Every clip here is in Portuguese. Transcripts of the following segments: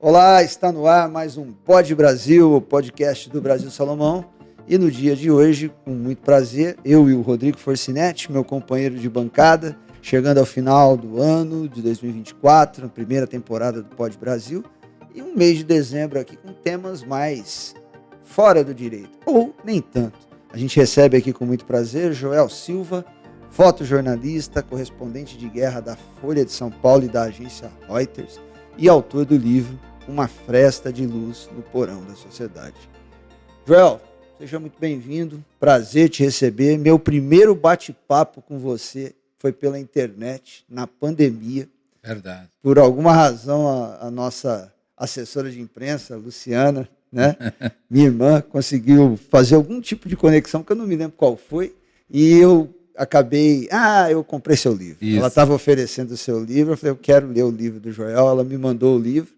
Olá, está no ar mais um Pod Brasil, o podcast do Brasil Salomão. E no dia de hoje, com muito prazer, eu e o Rodrigo Forcinetti, meu companheiro de bancada, chegando ao final do ano de 2024, a primeira temporada do Pod Brasil, e um mês de dezembro aqui com temas mais fora do direito, ou nem tanto. A gente recebe aqui com muito prazer Joel Silva, fotojornalista, correspondente de guerra da Folha de São Paulo e da agência Reuters, e autor do livro Uma Fresta de Luz no Porão da Sociedade. Joel, seja muito bem-vindo, prazer te receber. Meu primeiro bate-papo com você foi pela internet, na pandemia. Verdade. Por alguma razão, a nossa assessora de imprensa, Luciana, né, minha irmã, conseguiu fazer algum tipo de conexão, que eu não me lembro qual foi, e eu acabei... eu comprei seu livro. Isso. Ela estava oferecendo o seu livro, eu falei, eu quero ler o livro do Joel, ela me mandou o livro,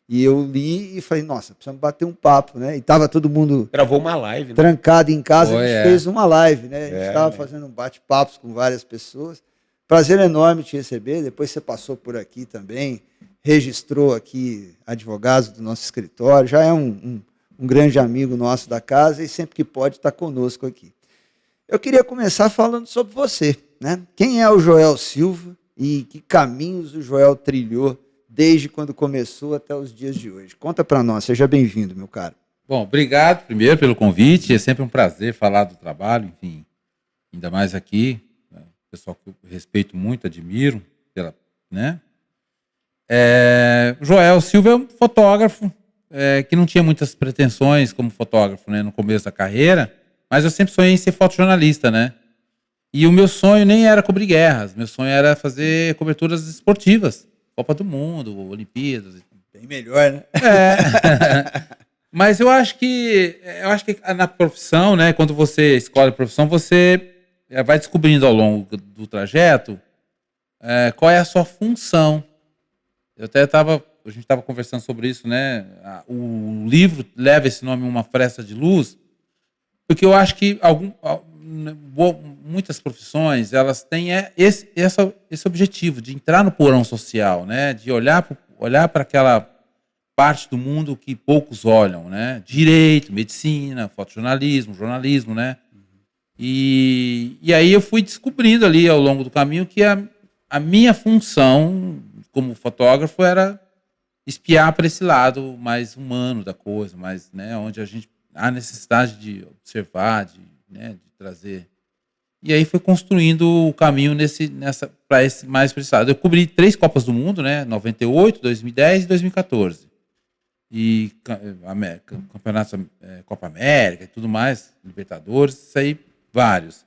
e eu li e falei, nossa, precisamos bater um papo, né? E estava todo mundo... Gravou uma live, né? Trancado em casa, Foi, a gente fez uma live, né? A gente estava né? fazendo um bate-papos com várias pessoas. Prazer enorme te receber, depois você passou por aqui também, registrou aqui advogados do nosso escritório, já é um grande amigo nosso da casa e sempre que pode está conosco aqui. Eu queria começar falando sobre você, né? Quem é o Joel Silva e que caminhos o Joel trilhou desde quando começou até os dias de hoje? Conta para nós, seja bem-vindo, meu caro. Bom, obrigado primeiro pelo convite, é sempre um prazer falar do trabalho, enfim, ainda mais aqui, né? Pessoal que eu respeito muito, admiro, né? O Joel Silva é um fotógrafo que não tinha muitas pretensões como fotógrafo, né, no começo da carreira, mas eu sempre sonhei em ser fotojornalista, né? E o meu sonho nem era cobrir guerras, meu sonho era fazer coberturas esportivas, Copa do Mundo, Olimpíadas. Bem melhor, né? Mas eu acho que na profissão, né, quando você escolhe a profissão, você vai descobrindo ao longo do trajeto qual é a sua função. A gente estava conversando sobre isso, né? O livro leva esse nome, Uma Fresta de Luz, porque eu acho que muitas profissões elas têm esse objetivo de entrar no porão social, né? De olhar para aquela parte do mundo que poucos olham, né? Direito, medicina, fotojornalismo, jornalismo, né? E aí eu fui descobrindo ali ao longo do caminho que a minha função como fotógrafo era espiar para esse lado mais humano da coisa, mais, né, onde a gente há necessidade de observar, de trazer. E aí foi construindo o caminho para esse mais precisado. Eu cobri 3 Copas do Mundo, né? 98, 2010 e 2014. E campeonatos, Copa América e tudo mais, Libertadores, isso aí, vários.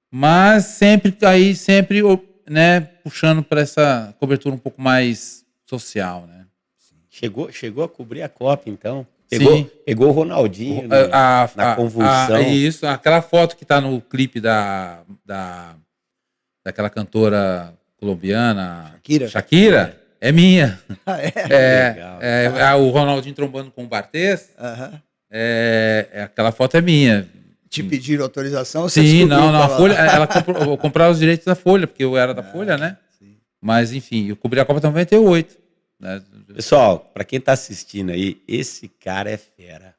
Mas sempre, né, puxando para essa cobertura um pouco mais social, né? Chegou a cobrir a Copa, então. Sim. Pegou o Ronaldinho na convulsão. Isso, aquela foto que está no clipe daquela cantora colombiana, Shakira, é minha. Legal. O Ronaldinho trombando com o Barthez, Uhum. aquela foto é minha. Te pediram autorização? Sim, não, a Folha, eu comprava os direitos da Folha, porque eu era da Folha, né? Sim. Mas, enfim, eu cobri a Copa 98. Né? Pessoal, para quem está assistindo aí, esse cara é fera.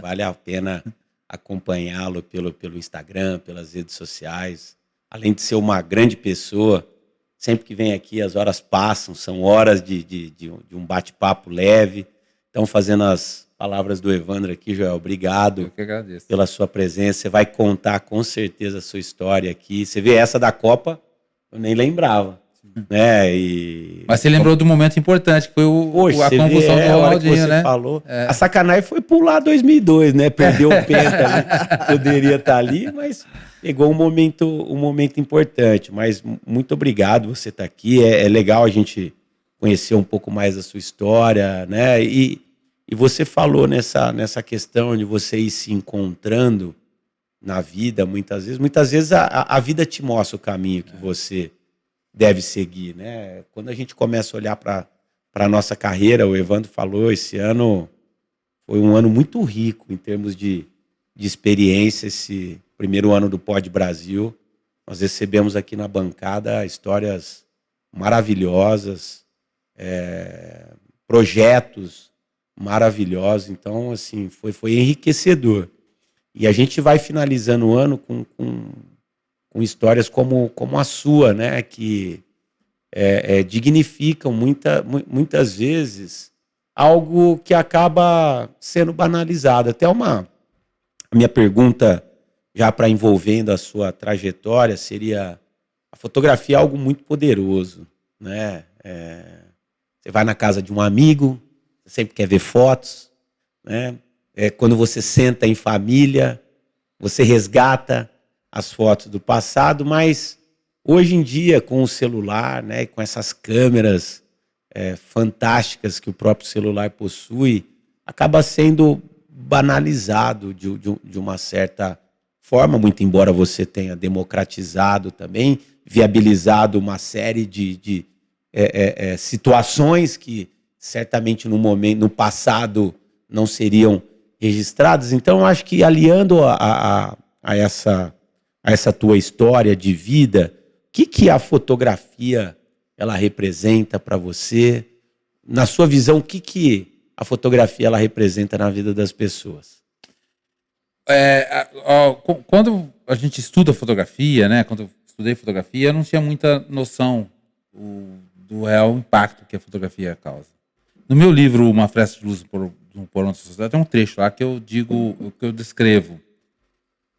Vale a pena acompanhá-lo pelo Instagram, pelas redes sociais. Além de ser uma grande pessoa, sempre que vem aqui as horas passam, são horas de um bate-papo leve. Então, fazendo as palavras do Evandro aqui, Joel, obrigado. Eu que agradeço. Pela sua presença. Você vai contar com certeza a sua história aqui. Você vê essa da Copa, eu nem lembrava. Né? Mas você lembrou do momento importante, que foi a convulsão do Ronaldinho, você né? Falou. A sacanagem foi pular 2002, né? Perdeu o penta ali, poderia estar ali, mas pegou um momento importante. Mas muito obrigado você estar aqui. É legal a gente conhecer um pouco mais da sua história, né? E você falou nessa questão de você ir se encontrando na vida, muitas vezes a vida te mostra o caminho que você deve seguir, né? Quando a gente começa a olhar para a nossa carreira, o Evandro falou, esse ano foi um ano muito rico em termos de experiência, esse primeiro ano do Pod Brasil. Nós recebemos aqui na bancada histórias maravilhosas, projetos maravilhosos. Então, assim, foi enriquecedor. E a gente vai finalizando o ano com histórias como a sua, né? Que dignificam muitas vezes algo que acaba sendo banalizado. Até a minha pergunta, já para envolvendo a sua trajetória, seria: a fotografia é algo muito poderoso, né? Você vai na casa de um amigo, você sempre quer ver fotos, né? Quando você senta em família, você resgata as fotos do passado, mas hoje em dia, com o celular, né, com essas câmeras fantásticas que o próprio celular possui, acaba sendo banalizado de uma certa forma, muito embora você tenha democratizado também, viabilizado uma série de situações que certamente no passado não seriam registradas. Então, acho que aliando a essa tua história de vida, o que a fotografia ela representa para você? Na sua visão, o que a fotografia ela representa na vida das pessoas? Quando a gente estuda fotografia, né? Quando eu estudei fotografia, eu não tinha muita noção do real impacto que a fotografia causa. No meu livro, Uma Fresta de Luz no Porão da Sociedade, tem um trecho lá que eu descrevo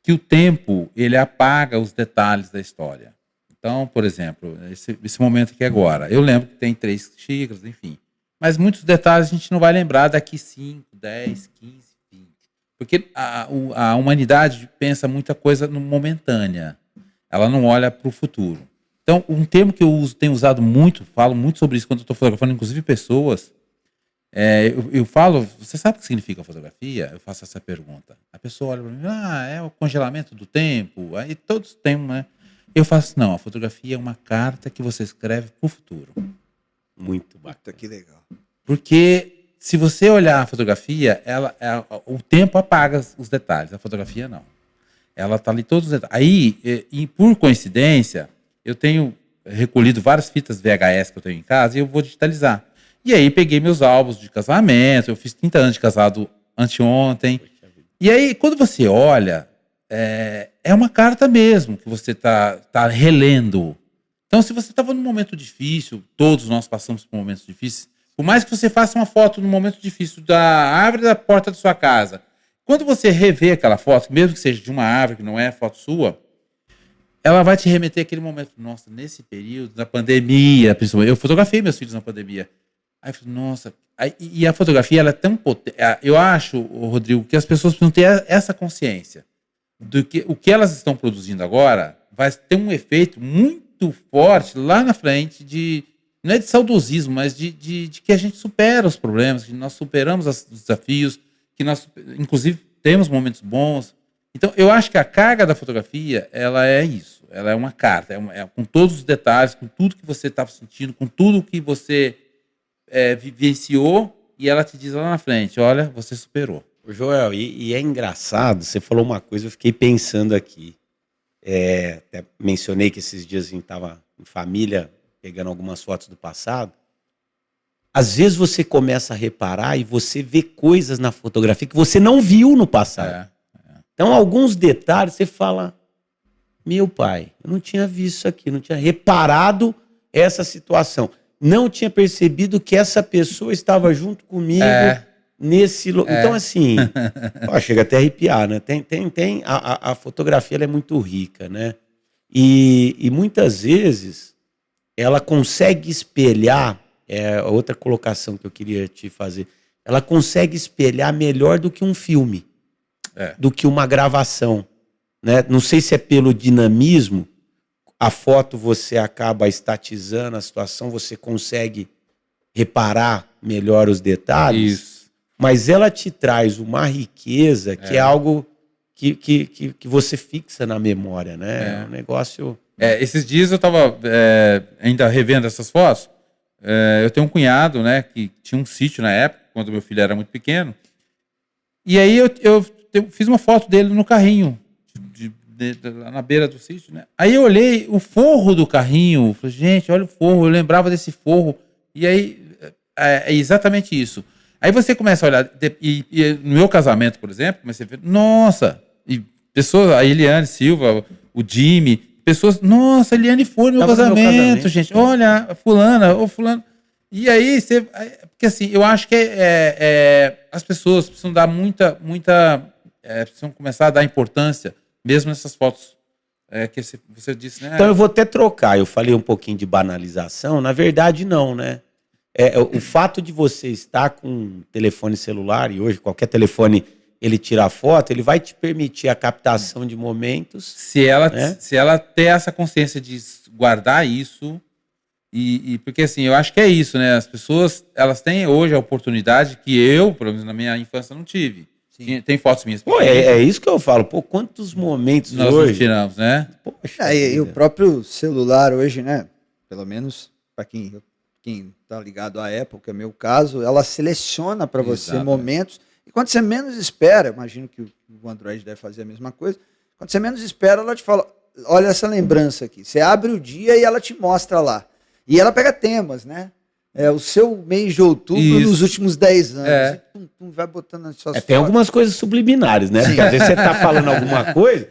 que o tempo, ele apaga os detalhes da história. Então, por exemplo, esse momento aqui agora, eu lembro que tem 3 xícaras, enfim. Mas muitos detalhes a gente não vai lembrar daqui 5, 10, 15, 20. Porque a humanidade pensa muita coisa momentânea. Ela não olha para o futuro. Então, um termo que eu tenho usado muito, falo muito sobre isso quando eu estou fotografando, inclusive pessoas, eu falo: você sabe o que significa fotografia? Eu faço essa pergunta. A pessoa olha para mim: é o congelamento do tempo. Aí todos têm, né? Eu faço: não, a fotografia é uma carta que você escreve para o futuro. Muito bacana. Que legal. Porque se você olhar a fotografia, o tempo apaga os detalhes, a fotografia não. Ela está ali todos os detalhes. Aí, e por coincidência, eu tenho recolhido várias fitas VHS que eu tenho em casa e eu vou digitalizar. E aí peguei meus álbuns de casamento, eu fiz 30 anos de casado anteontem. E aí, quando você olha, é uma carta mesmo que você tá relendo. Então, se você estava num momento difícil, todos nós passamos por momentos difíceis, por mais que você faça uma foto num momento difícil da árvore da porta da sua casa, quando você revê aquela foto, mesmo que seja de uma árvore, que não é foto sua, ela vai te remeter àquele momento. Nossa, nesse período da pandemia, principalmente, eu fotografei meus filhos na pandemia. Aí eu falei: nossa, e a fotografia ela é tão potente. Eu acho, Rodrigo, que as pessoas precisam ter essa consciência do que o que elas estão produzindo agora vai ter um efeito muito forte lá na frente não é de saudosismo, mas de que a gente supera os problemas, que nós superamos os desafios, que nós, inclusive, temos momentos bons. Então, eu acho que a carga da fotografia, ela é isso. Ela é uma carta, com todos os detalhes, com tudo que você estava sentindo, com tudo que você vivenciou, e ela te diz lá na frente: olha, você superou. Joel, e é engraçado, você falou uma coisa, eu fiquei pensando aqui. Até mencionei que esses dias a gente estava em família, pegando algumas fotos do passado. Às vezes você começa a reparar e você vê coisas na fotografia que você não viu no passado. Então, alguns detalhes você fala: meu pai, eu não tinha visto isso aqui, não tinha reparado essa situação. Não tinha percebido que essa pessoa estava junto comigo nesse lugar. Então, assim, chega até a arrepiar, né? A fotografia ela é muito rica, né? E muitas vezes ela consegue espelhar, outra colocação que eu queria te fazer, ela consegue espelhar melhor do que um filme, do que uma gravação, né? Não sei se é pelo dinamismo. A foto você acaba estatizando a situação, você consegue reparar melhor os detalhes. Isso. Mas ela te traz uma riqueza que é algo que você fixa na memória, né? É um negócio... Esses dias eu estava ainda revendo essas fotos. Eu tenho um cunhado, né, que tinha um sítio na época, quando meu filho era muito pequeno. E aí eu fiz uma foto dele no carrinho, lá na beira do sítio, né? Aí eu olhei o forro do carrinho, falei: gente, olha o forro, eu lembrava desse forro. E aí é exatamente isso. Aí você começa a olhar, e no meu casamento, por exemplo, comecei a ver, nossa, e pessoas, a Eliane Silva, o Jimmy, pessoas, nossa, a Eliane foi no meu casamento, gente, olha, fulana, ou fulano. E aí, porque assim, eu acho que as pessoas precisam dar precisam começar a dar importância, mesmo nessas fotos que você disse, né? Então eu vou até trocar, eu falei um pouquinho de banalização, na verdade não, né? O fato de você estar com um telefone celular, e hoje qualquer telefone ele tira foto, ele vai te permitir a captação de momentos. Se ela ter essa consciência de guardar isso, porque assim, eu acho que é isso, né? As pessoas, elas têm hoje a oportunidade que eu, pelo menos na minha infância, não tive. Tem fotos minhas. Pô, é isso que eu falo. Pô, quantos momentos nós hoje tiramos, né? Poxa, E o próprio celular hoje, né? Pelo menos para quem tá ligado à Apple, que é o meu caso, ela seleciona para você momentos. E quando você menos espera, imagino que o Android deve fazer a mesma coisa. Quando você menos espera, ela te fala: olha essa lembrança aqui. Você abre o dia e ela te mostra lá. E ela pega temas, né? O seu mês de outubro nos últimos 10 anos. E vai botando nas suas fotos. Tem algumas coisas subliminares, né? Porque às vezes você tá falando alguma coisa,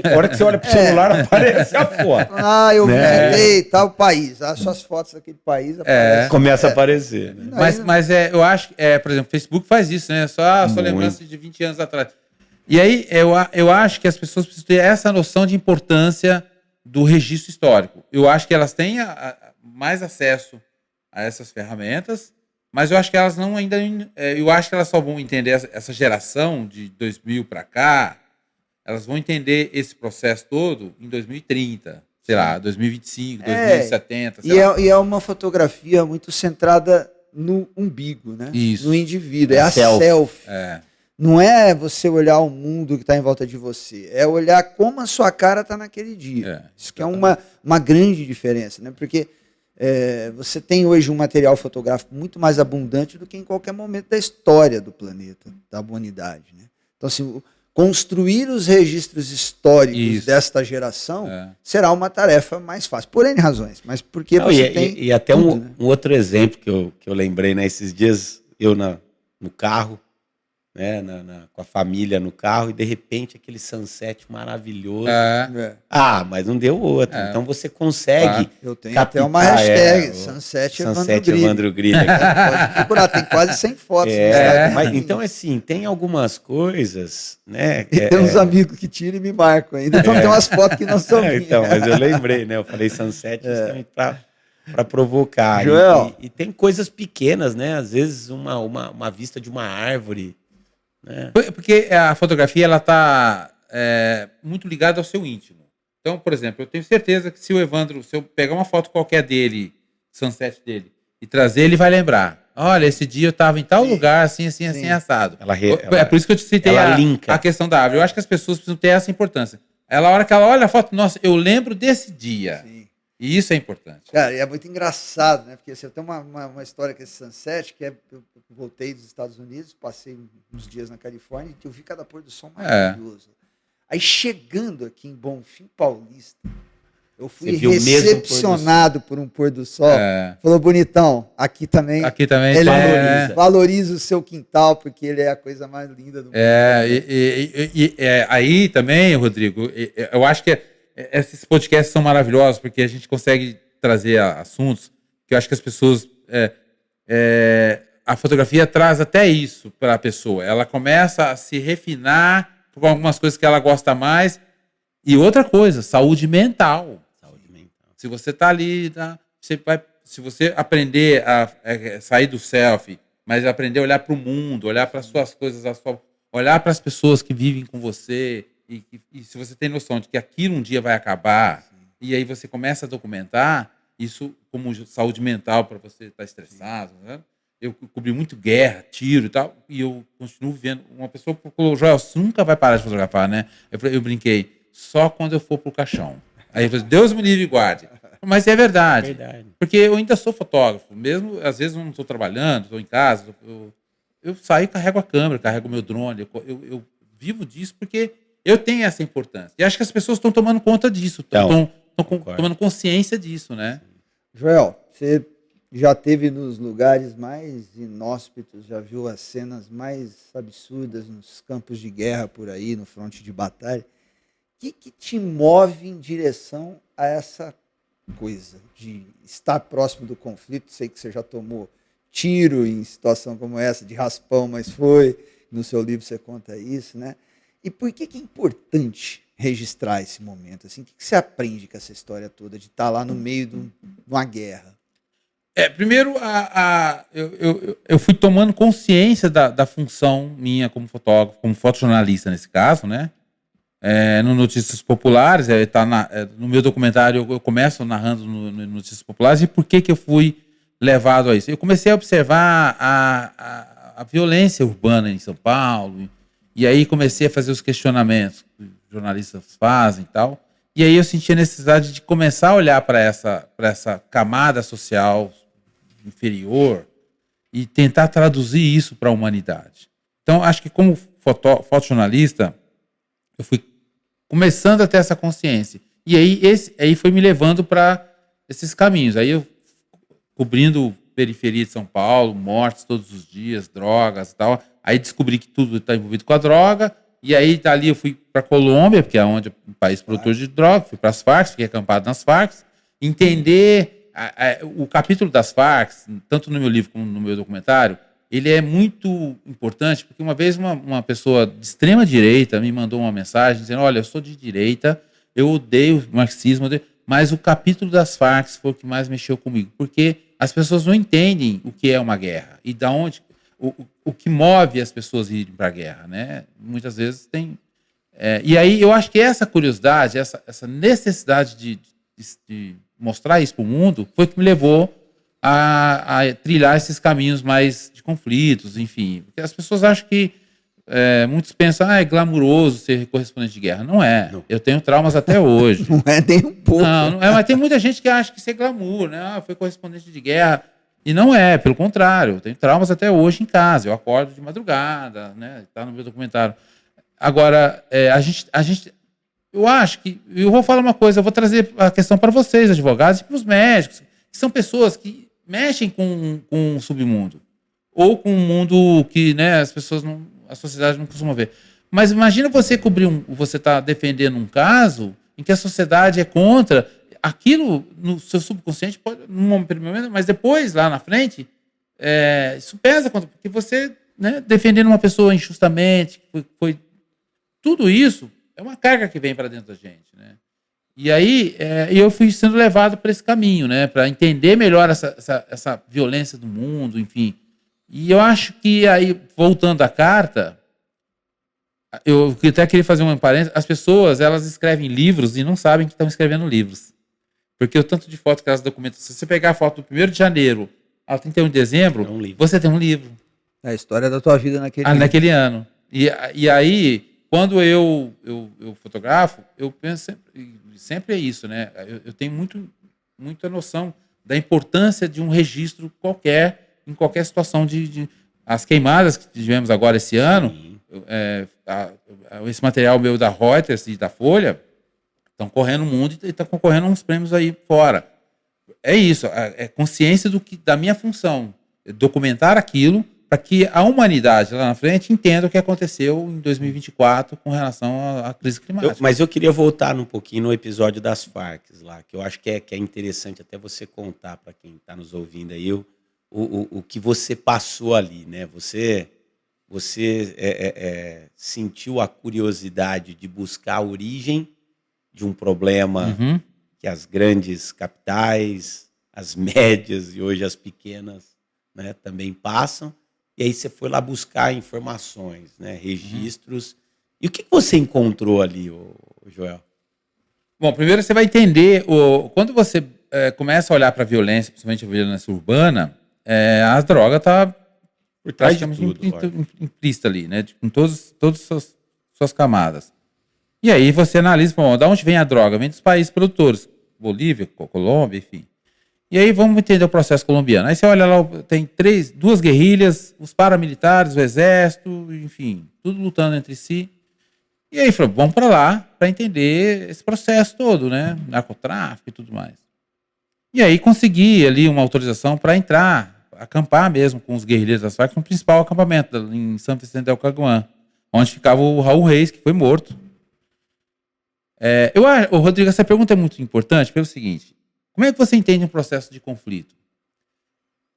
a hora que você olha pro celular, aparece a foto. Eu visitei tal país. As suas fotos daquele país aparecem. Começa a aparecer. Né? Mas eu acho que, por exemplo, o Facebook faz isso, né? Só lembrança de 20 anos atrás. E aí, eu acho que as pessoas precisam ter essa noção de importância do registro histórico. Eu acho que elas têm mais acesso a essas ferramentas, mas eu acho que elas eu acho que elas só vão entender essa geração de 2000 para cá, elas vão entender esse processo todo em 2030, sei lá, 2025, 2070, sei lá. E é uma fotografia muito centrada no umbigo, né? Isso. No indivíduo, é a selfie. Não é você olhar o mundo que está em volta de você, é olhar como a sua cara está naquele dia. Isso que é uma grande diferença, né? Porque você tem hoje um material fotográfico muito mais abundante do que em qualquer momento da história do planeta, da humanidade, né? Então, assim, construir os registros históricos desta geração será uma tarefa mais fácil, por N razões, mas porque você tem... E até tudo, um outro exemplo que eu lembrei, né? Esses dias, eu no carro, né, com a família no carro, e de repente aquele sunset maravilhoso. Mas não deu outro. Então você consegue. Eu tenho até uma hashtag, Sunset Evandro Grilha. Pode procurar, tem quase 100 fotos. Mas, então, assim, tem algumas coisas, né? Tem uns amigos que tiram e me marcam ainda. Então tem umas fotos que não são minhas. Então, mas eu lembrei, né? Eu falei sunset justamente para provocar. Joel. E tem coisas pequenas, né? Às vezes uma vista de uma árvore. Porque a fotografia ela está muito ligada ao seu íntimo. Então, por exemplo, eu tenho certeza que se eu pegar uma foto qualquer dele, sunset dele, e trazer, ele vai lembrar. Olha, esse dia eu estava em tal lugar, assim, assado. É por isso que eu te citei a questão da árvore. Eu acho que as pessoas precisam ter essa importância. A hora que ela olha a foto, nossa, eu lembro desse dia. Sim. E isso é importante. Cara, e é muito engraçado, né? Porque assim, eu tenho uma história com esse sunset, que eu voltei dos Estados Unidos, passei uns dias na Califórnia, e eu vi cada pôr do sol maravilhoso. Aí chegando aqui em Bonfim Paulista, eu fui recepcionado por um pôr do sol. Falou: bonitão, aqui também ele valoriza o seu quintal, porque ele é a coisa mais linda do mundo. Aí também, Rodrigo, eu acho que esses podcasts são maravilhosos, porque a gente consegue trazer assuntos que eu acho que as pessoas... a fotografia traz até isso para a pessoa. Ela começa a se refinar com algumas coisas que ela gosta mais. E outra coisa, saúde mental. Se você está ali, se você aprender a sair do selfie, mas aprender a olhar para o mundo, olhar para as suas coisas, olhar para as pessoas que vivem com você... E se você tem noção de que aquilo um dia vai acabar, e aí você começa a documentar isso como saúde mental para você estar estressado, né? Eu cobri muito guerra, tiro e tal, e eu continuo vendo. Uma pessoa falou: Joel, você nunca vai parar de fotografar, né? Eu brinquei, só quando eu for pro caixão. Aí eu falei: Deus me livre e guarde. Mas é verdade. Porque eu ainda sou fotógrafo, mesmo às vezes eu não estou trabalhando, estou em casa, eu saio e carrego a câmera, carrego o meu drone, eu vivo disso porque eu tenho essa importância. E acho que as pessoas estão tomando conta disso, estão tomando consciência disso, né? Joel, você já teve nos lugares mais inóspitos, já viu as cenas mais absurdas nos campos de guerra por aí, no fronte de batalha. O que te move em direção a essa coisa de estar próximo do conflito? Sei que você já tomou tiro em situação como essa, de raspão, mas foi. No seu livro você conta isso, né? E por que é importante registrar esse momento? Assim, o que você aprende com essa história toda de estar lá no meio de uma guerra? Primeiro, eu fui tomando consciência da função minha como fotógrafo, como fotojornalista nesse caso, né? No Notícias Populares, no meu documentário eu começo narrando no Notícias Populares e por que eu fui levado a isso. Eu comecei a observar a violência urbana em São Paulo, e aí comecei a fazer os questionamentos que os jornalistas fazem e tal, e aí eu senti a necessidade de começar a olhar para essa camada social inferior e tentar traduzir isso para a humanidade. Então, acho que como fotojornalista, eu fui começando a ter essa consciência. E aí foi me levando para esses caminhos. Aí eu cobrindo periferia de São Paulo, mortes todos os dias, drogas e tal. Aí descobri que tudo está envolvido com a droga. E aí dali eu fui para a Colômbia, porque é onde é um país produtor de droga. Fui para as Farc, fiquei acampado nas Farc. Entender o capítulo das Farc, tanto no meu livro como no meu documentário, ele é muito importante, porque uma vez uma pessoa de extrema direita me mandou uma mensagem dizendo: olha, eu sou de direita, eu odeio o marxismo, mas o capítulo das Farc foi o que mais mexeu comigo, porque as pessoas não entendem o que é uma guerra e da onde o que move as pessoas a irem para a guerra, né? Muitas vezes tem... e aí eu acho que essa curiosidade, essa necessidade de mostrar isso para o mundo foi que me levou a trilhar esses caminhos mais de conflitos, enfim. Porque as pessoas acham que muitos pensam, é glamuroso ser correspondente de guerra. Não é. Não. Eu tenho traumas até hoje. Não é nem um pouco. Não é, mas tem muita gente que acha que isso é glamour, né? Foi correspondente de guerra. E não é, pelo contrário. Eu tenho traumas até hoje em casa. Eu acordo de madrugada, né? Está no meu documentário. Agora, a gente... Eu acho que... Eu vou falar uma coisa, eu vou trazer a questão para vocês, advogados, e para os médicos, que são pessoas que mexem com o submundo. Ou com um mundo que, né, a sociedade não costuma ver. Mas imagina você você está defendendo um caso em que a sociedade é contra aquilo, no seu subconsciente pode, num primeiro momento, mas depois, lá na frente, isso pesa contra, porque você, né, defendendo uma pessoa injustamente, foi tudo isso é uma carga que vem para dentro da gente, né? E aí eu fui sendo levado para esse caminho, né, para entender melhor essa violência do mundo, enfim. E eu acho que aí, voltando à carta, eu até queria fazer uma parênteses. As pessoas, elas escrevem livros e não sabem que estão escrevendo livros. Porque o tanto de foto que elas documentam, se você pegar a foto do 1º de janeiro ao 31 de dezembro, você tem um livro. É a história da tua vida naquele ano. E aí, quando eu fotografo, eu penso sempre é isso, né? Eu tenho muita noção da importância de um registro qualquer, em qualquer situação as queimadas que tivemos agora esse ano, esse material meu da Reuters e da Folha estão correndo o mundo e estão concorrendo a uns prêmios aí fora. É isso, é consciência da minha função, documentar aquilo para que a humanidade lá na frente entenda o que aconteceu em 2024 com relação à crise climática. Mas eu queria voltar um pouquinho no episódio das Farc lá, que eu acho que é interessante até você contar para quem está nos ouvindo aí o que você passou ali, né? Você sentiu a curiosidade de buscar a origem de um problema que as grandes capitais, as médias e hoje as pequenas, né, também passam. E aí você foi lá buscar informações, né, registros. E o que você encontrou ali, Joel? Bom, primeiro você vai entender, quando você começa a olhar para a violência, principalmente a violência urbana, a droga está praticamente implícita ali, né, com todas as suas camadas. E aí você analisa, bom, de onde vem a droga? Vem dos países produtores, Bolívia, Colômbia, enfim. E aí vamos entender o processo colombiano. Aí você olha lá, tem duas guerrilhas, os paramilitares, o exército, enfim, tudo lutando entre si. E aí falou, vamos para lá para entender esse processo todo, né? Narcotráfico e tudo mais. E aí consegui ali uma autorização para entrar, acampar mesmo com os guerrilheiros das Farc no principal acampamento, em São Vicente del Caguán, onde ficava o Raul Reis, que foi morto. Rodrigo, essa pergunta é muito importante pelo seguinte: como é que você entende um processo de conflito?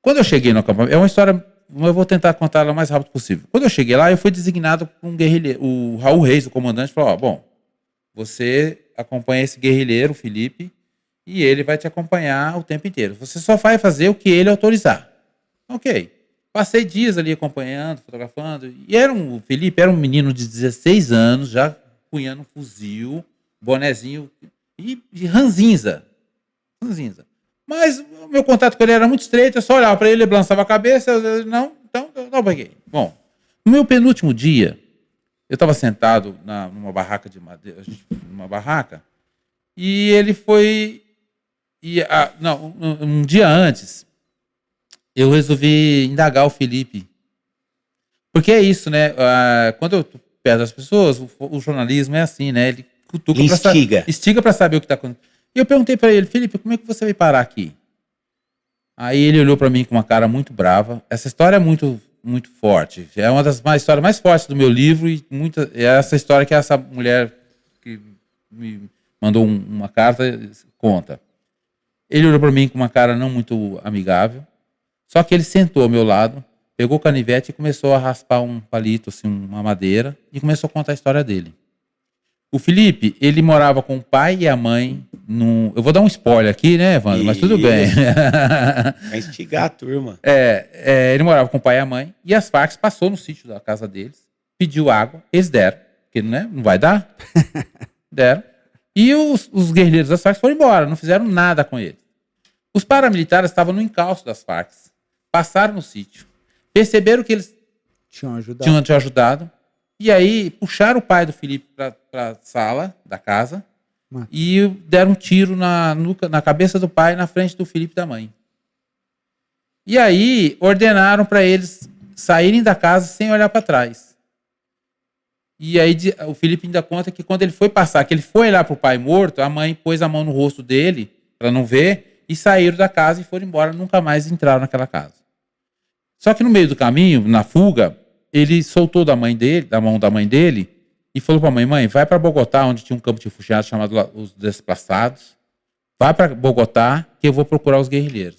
Quando eu cheguei no acampamento, é uma história, eu vou tentar contar ela o mais rápido possível. Quando eu cheguei lá, eu fui designado por um guerrilheiro, o Raul Reis, o comandante, falou: bom, você acompanha esse guerrilheiro, o Felipe, e ele vai te acompanhar o tempo inteiro. Você só vai fazer o que ele autorizar. Ok. Passei dias ali acompanhando, fotografando, e o Felipe era um menino de 16 anos, já punhando um fuzil, bonezinho e ranzinza. Mas o meu contato com ele era muito estreito, eu só olhava para ele balançava a cabeça, não peguei. Bom, no meu penúltimo dia, eu estava sentado numa barraca de madeira, e ele foi... um dia antes, eu resolvi indagar o Felipe. Porque é isso, né? Quando eu tô perto das pessoas, o jornalismo é assim, né? Ele cutuca instiga para saber o que está acontecendo. E eu perguntei para ele: Felipe, como é que você vai parar aqui? Aí ele olhou para mim com uma cara muito brava. Essa história é muito, muito forte. É uma das histórias mais fortes do meu livro, e é essa história que essa mulher que me mandou uma carta conta. Ele olhou para mim com uma cara não muito amigável. Só que ele sentou ao meu lado, pegou o canivete e começou a raspar um palito, assim, uma madeira, e começou a contar a história dele. O Felipe, ele morava com o pai e a mãe. Eu vou dar um spoiler aqui, né, Evandro? Mas tudo bem. Vai instigar a turma. Ele morava com o pai e a mãe, e as Farc passou no sítio da casa deles, pediu água, eles deram, porque não vai dar. Deram. E os guerrilheiros das Farc foram embora, não fizeram nada com eles. Os paramilitares estavam no encalço das Farc, passaram no sítio, perceberam que eles tinham ajudado. E aí puxaram o pai do Felipe para a sala da casa e deram um tiro na cabeça do pai, na frente do Felipe e da mãe. E aí ordenaram para eles saírem da casa sem olhar para trás. E aí o Felipe ainda conta que quando ele foi passar, que ele foi olhar para o pai morto, a mãe pôs a mão no rosto dele para não ver e saíram da casa e foram embora, nunca mais entraram naquela casa. Só que no meio do caminho, na fuga, ele soltou da mão da mãe dele, e falou para a mãe: vai para Bogotá, onde tinha um campo de refugiados chamado Os Desplaçados. Vai para Bogotá, que eu vou procurar os guerrilheiros.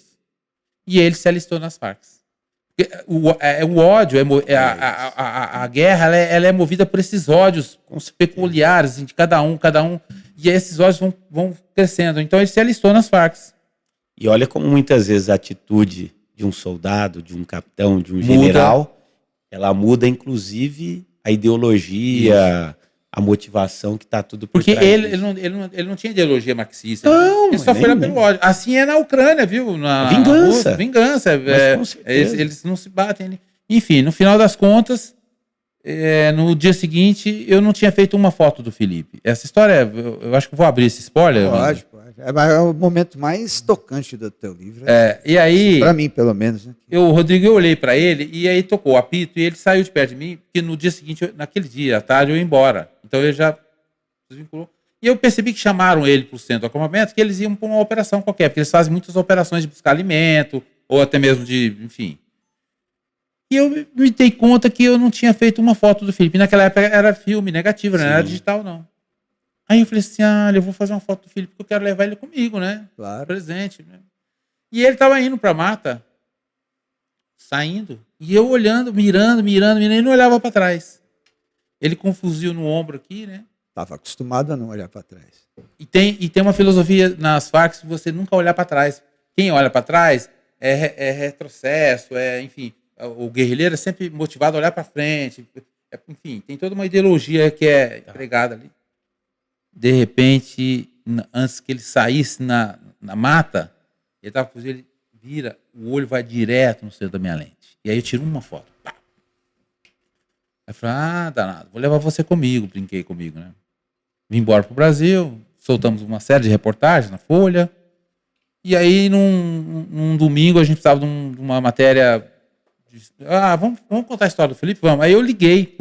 E ele se alistou nas Farc. O ódio, a guerra, ela é movida por esses ódios peculiares, de cada um, e esses ódios vão crescendo. Então ele se alistou nas Farc. E olha como muitas vezes a atitude de um soldado, de um capitão, de um general, ela muda, inclusive, a ideologia, a motivação que está tudo por Porque trás. ele não tinha ideologia marxista. Não, ele só foi lá pelo ódio. Assim é na Ucrânia, viu? Vingança. Vingança. Com certeza. Eles não se batem. Enfim, no final das contas, no dia seguinte, eu não tinha feito uma foto do Felipe. Essa história, eu acho que vou abrir esse spoiler. Pode. É o momento mais tocante do teu livro. E aí... Para mim, pelo menos. Né? Rodrigo, eu olhei para ele, e aí tocou o apito, e ele saiu de perto de mim, porque no dia seguinte, naquele dia, à tarde, eu ia embora. Então ele já desvinculou. E eu percebi que chamaram ele para o centro do acampamento, que eles iam para uma operação qualquer, porque eles fazem muitas operações de buscar alimento, ou até mesmo enfim. E eu me dei conta que eu não tinha feito uma foto do Felipe. Naquela época era filme negativo, não era digital, não. Aí eu falei assim: eu vou fazer uma foto do Felipe, porque eu quero levar ele comigo, né? Claro. Presente. Né? E ele estava indo para a mata, saindo, e eu olhando, mirando, e não olhava para trás. Ele com um fuzil no ombro aqui, né? Estava acostumado a não olhar para trás. E tem uma filosofia nas Farc de você nunca olhar para trás. Quem olha para trás é retrocesso, enfim, o guerrilheiro é sempre motivado a olhar para frente. Enfim, tem toda uma ideologia que é empregada ali. De repente, antes que ele saísse na mata, ele estava com o fuzil, ele vira, o olho vai direto no centro da minha lente. E aí eu tiro uma foto. Pá. Aí eu falei: danado, vou levar você comigo, brinquei comigo, né? Vim embora pro Brasil, soltamos uma série de reportagens na Folha, e aí num domingo a gente precisava de uma matéria, vamos contar a história do Felipe? Vamos. Aí eu liguei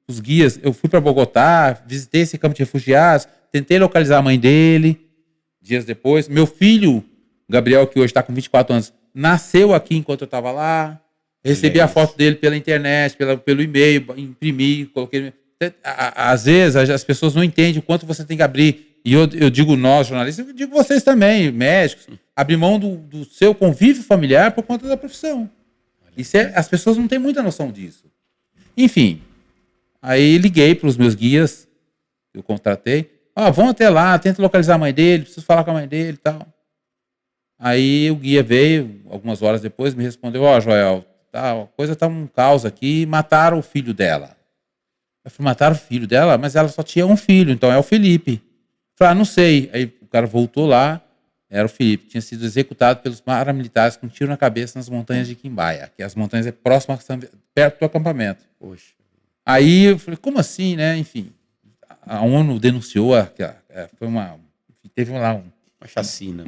os guias, eu fui para Bogotá, visitei esse campo de refugiados, tentei localizar a mãe dele, dias depois. Meu filho O Gabriel, que hoje está com 24 anos, nasceu aqui enquanto eu estava lá. Recebi a foto dele pela internet, pelo e-mail, imprimi, coloquei. Às vezes as pessoas não entendem o quanto você tem que abrir. E eu digo nós, jornalistas, eu digo vocês também, médicos, abrir mão do seu convívio familiar por conta da profissão. As pessoas não têm muita noção disso. Enfim, aí liguei para os meus guias, eu contratei. Vão até lá, tenta localizar a mãe dele, preciso falar com a mãe dele e tal. Aí o guia veio, algumas horas depois, me respondeu, Joel, a coisa tá um caos aqui, mataram o filho dela. Eu falei, mataram o filho dela? Mas ela só tinha um filho, então é o Felipe. Eu falei, não sei. Aí o cara voltou lá, era o Felipe, tinha sido executado pelos paramilitares com um tiro na cabeça nas montanhas de Quimbaia, que as montanhas próximas, perto do acampamento. Poxa. Aí eu falei, como assim, né? Enfim, a ONU denunciou, teve lá uma chacina.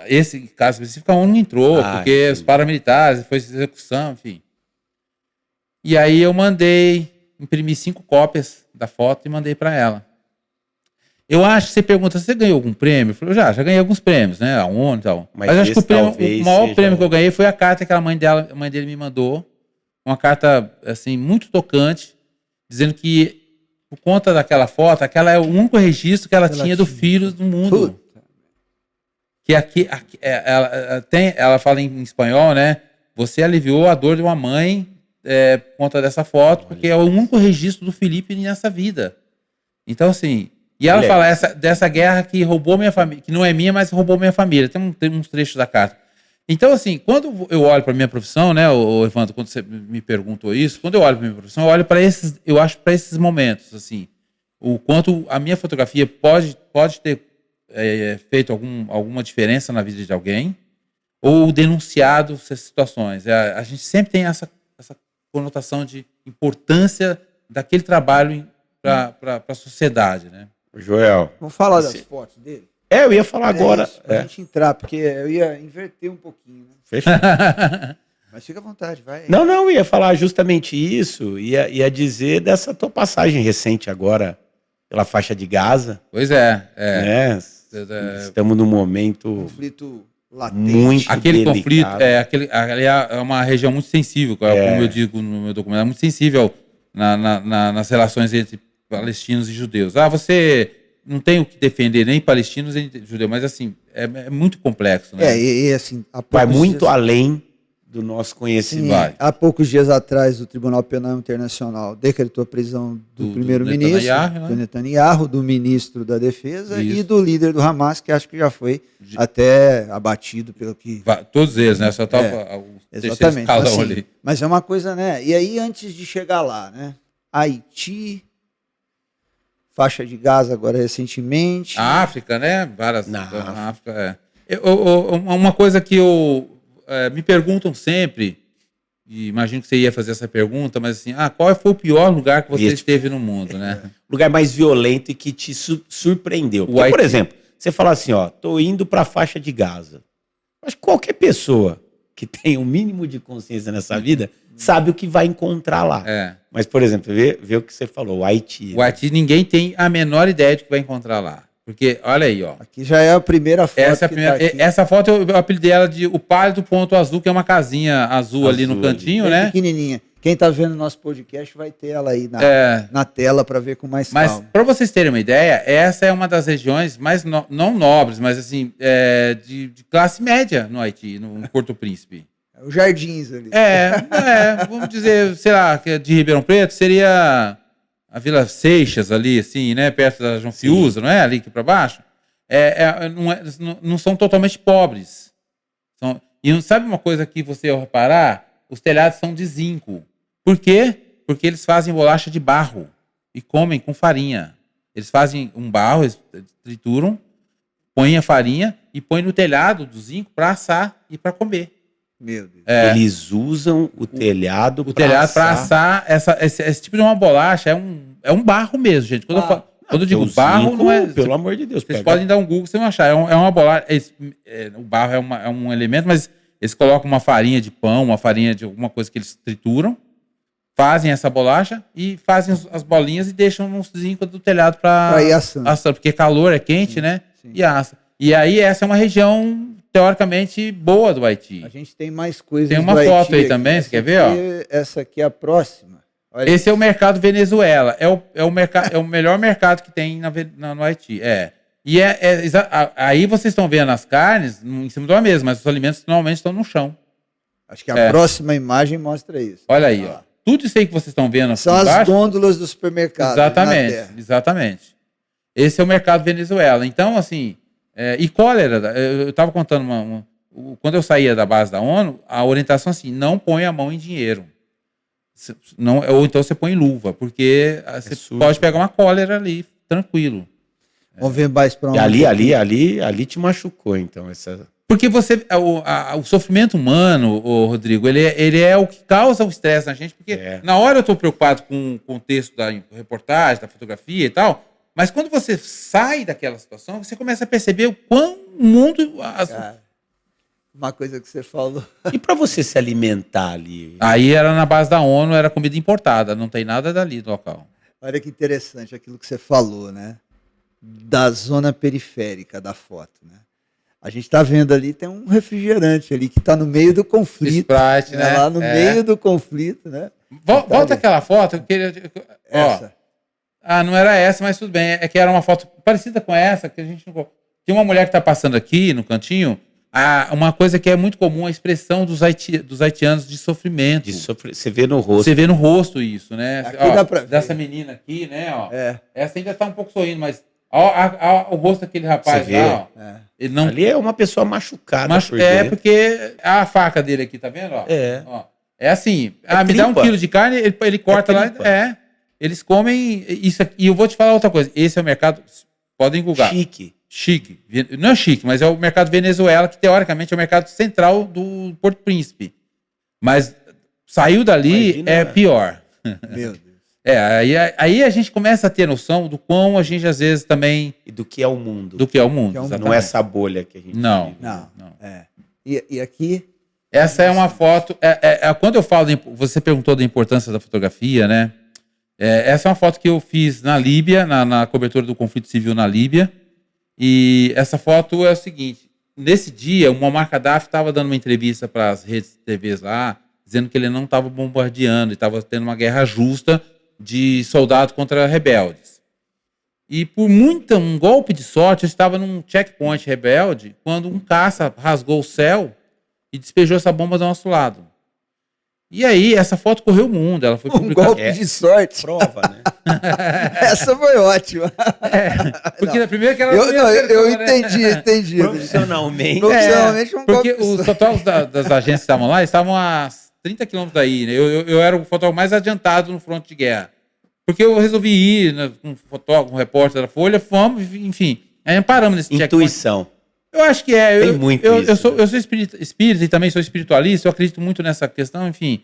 Esse caso específico a ONU entrou, porque entendi. Os paramilitares, foi execução, enfim. E aí eu imprimi 5 cópias da foto e mandei para ela. Eu acho que você pergunta, você ganhou algum prêmio? Eu falei, já ganhei alguns prêmios, né? A ONU e tal. Mas acho que o maior prêmio que eu ganhei foi a carta que a mãe dele me mandou. Uma carta, assim, muito tocante, dizendo que, por conta daquela foto, aquela é o único registro que ela tinha do filho do mundo. Que ela fala em espanhol, né? Você aliviou a dor de uma mãe por conta dessa foto, porque é o único registro do Felipe nessa vida. Então, assim... E ela fala dessa guerra que roubou minha família, que não é minha, mas roubou minha família. Tem uns trechos da carta. Então, assim, quando eu olho para a minha profissão, né, Evandro, quando você me perguntou isso, quando eu olho para a minha profissão, eu olho para esses momentos, assim, o quanto a minha fotografia pode ter feito alguma diferença na vida de alguém, ou denunciado essas situações. A gente sempre tem essa conotação de importância daquele trabalho para a sociedade, né? Joel. Vamos falar das fotos dele? Eu ia falar agora. Pra gente entrar, porque eu ia inverter um pouquinho. Né? Fechou. Mas fica à vontade, vai. Não, eu ia falar justamente isso. Ia dizer dessa tua passagem recente agora pela faixa de Gaza. Pois é. Né? Estamos num momento... Conflito latente. Muito aquele delicado. conflito, é uma região muito sensível, como eu digo no meu documento, é muito sensível nas relações entre palestinos e judeus. Você não tem o que defender nem palestinos nem judeus, mas assim, é muito complexo, né? Assim, vai muito além do nosso conhecimento. Sim, há poucos dias atrás, o Tribunal Penal Internacional decretou a prisão do primeiro-ministro, do Netanyahu, do ministro da Defesa e do líder do Hamas, que acho que já foi até abatido pelo que... Todos eles, né? Só tá exatamente. Assim, ali. Mas é uma coisa, né? E aí, antes de chegar lá, né? Haiti, faixa de Gaza agora recentemente. A África, né? Na África, uma coisa que me perguntam sempre, e imagino que você ia fazer essa pergunta, mas assim, qual foi o pior lugar que você esteve no mundo, né? O lugar mais violento e que te surpreendeu. Porque, por exemplo, você fala assim, tô indo para a faixa de Gaza. Acho que qualquer pessoa que tem um mínimo de consciência nessa vida sabe o que vai encontrar lá. Mas, por exemplo, vê o que você falou, o Haiti. O Haiti, ninguém tem a menor ideia de que vai encontrar lá. Porque, olha aí, Aqui já é a primeira foto. Essa foto eu apelidei ela de o pálido ponto azul, que é uma casinha azul ali no cantinho, né? Pequenininha. Quem tá vendo nosso podcast vai ter ela aí na tela para ver com mais calma. Mas, para vocês terem uma ideia, essa é uma das regiões mais, não nobres, mas assim, de classe média no Haiti, no Porto Príncipe. Os jardins ali. Vamos dizer, sei lá, que de Ribeirão Preto seria a Vila Seixas ali, assim, né? Perto da João Fiuza, não é? Ali aqui para baixo. Não são totalmente pobres. E sabe uma coisa que você ao reparar? Os telhados são de zinco. Por quê? Porque eles fazem bolacha de barro e comem com farinha. Eles fazem um barro, eles trituram, põem a farinha e põem no telhado do zinco para assar e para comer. Meu Deus. Eles usam o telhado para assar esse tipo de uma bolacha. É um barro mesmo, gente. Quando eu digo barro, não é... Pelo amor de Deus. Vocês podem dar um Google, vocês vão achar. É uma bolacha. O barro é um elemento, mas eles colocam uma farinha de pão, uma farinha de alguma coisa que eles trituram, fazem essa bolacha e fazem as bolinhas e deixam no zinco do telhado para ir assando. Porque calor, é quente, né? Sim. E assa. E aí essa é uma região teoricamente boa do Haiti. A gente tem mais coisas. Tem uma do foto Haiti aí aqui. também, você quer ver? Ó? Essa aqui é a próxima. Olha Esse é o mercado Venezuela. É o melhor mercado que tem no Haiti. E aí vocês estão vendo as carnes em cima de uma mesa, mas os alimentos normalmente estão no chão. Acho que a próxima imagem mostra isso. Olha aí, ó. Tudo isso aí que vocês estão vendo aqui São as embaixo, gôndolas do supermercado. Exatamente. Esse é o mercado Venezuela. Então, assim, e cólera. Eu estava contando quando eu saía da base da ONU, a orientação assim, não põe a mão em dinheiro. Não, ou então você põe luva, porque você pode pegar uma cólera ali, tranquilo. Vamos ver mais para onde. E ali te machucou, então, essa... Porque o sofrimento humano, Rodrigo, ele é o que causa o estresse na gente, porque na hora eu estou preocupado com o contexto da reportagem, da fotografia e tal, mas quando você sai daquela situação, você começa a perceber o quão o mundo... Uma coisa que você falou. E para você se alimentar ali? Aí era na base da ONU, era comida importada, não tem nada dali do local. Olha que interessante aquilo que você falou, né? Da zona periférica da foto, né? A gente está vendo ali, tem um refrigerante ali que está no meio do conflito. Sprite, né? Lá no meio do conflito, né? Volta aquela foto. Eu queria, essa. Não era essa, mas tudo bem. É que era uma foto parecida com essa, que a gente não... Tem uma mulher que está passando aqui no cantinho, uma coisa que é muito comum, a expressão dos haitianos de sofrimento. Você vê no rosto. Você vê no rosto isso, né? Aqui dá pra ver. Dessa menina aqui, né? Ó. Essa ainda está um pouco sorrindo, mas o rosto daquele rapaz lá, ó. Ele não... Ali é uma pessoa machucada. Porque a faca dele aqui, tá vendo? Ó? Ó. É assim, me dá 1 quilo de carne, ele corta lá. Eles comem isso aqui. E eu vou te falar outra coisa. Esse é o mercado, podem googar. Chique. Não é chique, mas é o mercado Venezuela, que teoricamente é o mercado central do Porto Príncipe. Mas saiu dali, é pior. Meu Deus. Aí a gente começa a ter noção do quão a gente às vezes também... E do que é o mundo. Não é essa bolha que a gente Não. E aqui... Essa é uma foto... Quando eu falo... Você perguntou da importância da fotografia, né? Essa é uma foto que eu fiz na Líbia, na cobertura do conflito civil na Líbia. E essa foto é o seguinte. Nesse dia, o Muammar Gaddafi estava dando uma entrevista para as redes de TVs lá, dizendo que ele não estava bombardeando, estava tendo uma guerra justa de soldados contra rebeldes. E por um golpe de sorte, eu estava num checkpoint rebelde, quando um caça rasgou o céu e despejou essa bomba do nosso lado. E aí, essa foto correu o mundo, ela foi publicada. Um golpe de sorte. Prova, né? Essa foi ótima. Porque na primeira que ela eu entendi. Profissionalmente. Porque os fotógrafos das agências que estavam lá estavam a 30 quilômetros daí, né? Eu era o fotógrafo mais adiantado no fronte de guerra. Porque eu resolvi ir, né, com um fotógrafo, um repórter da Folha, fomos, enfim. Aí paramos nesse intuição. Eu acho que Tem muito isso. Eu sou espírita e também sou espiritualista, eu acredito muito nessa questão, enfim.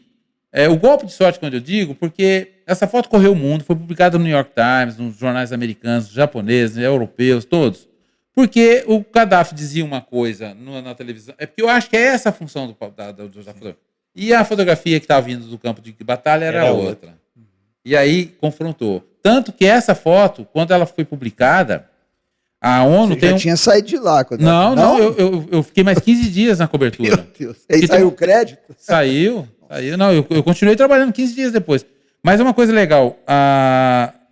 O golpe de sorte, quando eu digo, porque essa foto correu o mundo, foi publicada no New York Times, nos jornais americanos, japoneses, europeus, todos. Porque o Gaddafi dizia uma coisa na televisão. É porque eu acho que é essa a função da fotografia. E a fotografia que estava vindo do campo de batalha era outra. E aí confrontou. Tanto que essa foto, quando ela foi publicada, a ONU Você já tinha saído de lá. Não, eu fiquei mais 15 dias na cobertura. Meu Deus. Aí saiu o crédito? Saiu. Não, eu continuei trabalhando 15 dias depois. Mas é uma coisa legal.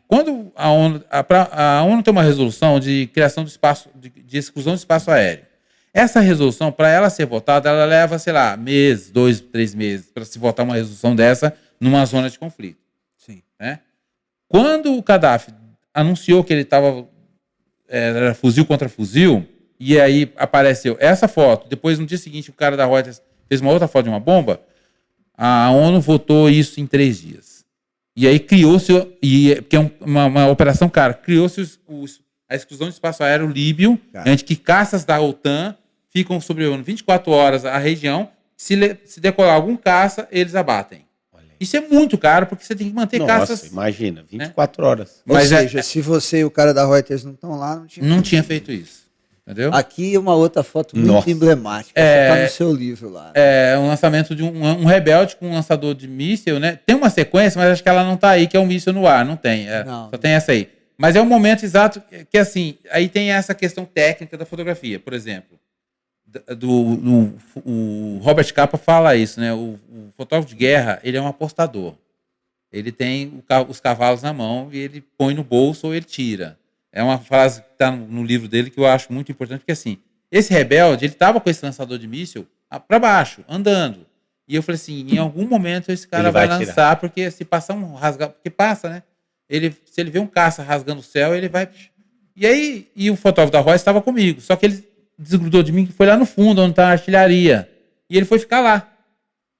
Quando a ONU tem uma resolução de criação do espaço, de exclusão do espaço aéreo. Essa resolução, para ela ser votada, ela leva, sei lá, 2, 3 meses para se votar uma resolução dessa numa zona de conflito. Sim. Né? Quando o Gaddafi anunciou que ele estava era fuzil contra fuzil, e aí apareceu essa foto, depois no dia seguinte o cara da Reuters fez uma outra foto de uma bomba, a ONU votou isso em 3 dias. E aí criou-se, porque é uma operação cara, criou-se a exclusão de espaço aéreo líbio, antes que caças da OTAN ficam sobrevoando 24 horas a região, se decolar algum caça, eles abatem. Isso é muito caro, porque você tem que manter caças... Imagina, 24 horas. Ou seja, se você e o cara da Reuters não estão lá, não tinha feito isso. Entendeu? Aqui uma outra foto muito emblemática, está no seu livro lá. É um lançamento de um rebelde com um lançador de míssil, né? Tem uma sequência, mas acho que ela não está aí, que é um míssil no ar, não tem. Só tem essa aí. Mas é um momento exato que, assim, aí tem essa questão técnica da fotografia. Por exemplo, o Robert Capa fala isso, né? O fotógrafo de guerra, ele é um apostador. Ele tem os cavalos na mão e ele põe no bolso ou ele tira. É uma frase que está no livro dele que eu acho muito importante, porque assim, esse rebelde, ele estava com esse lançador de míssil para baixo, andando. E eu falei assim, em algum momento esse cara vai lançar, porque se passar um rasgar, porque passa, né? Se ele vê um caça rasgando o céu, ele vai... E aí, o fotógrafo da Royce estava comigo, só que ele desgrudou de mim, que foi lá no fundo, onde está a artilharia. E ele foi ficar lá.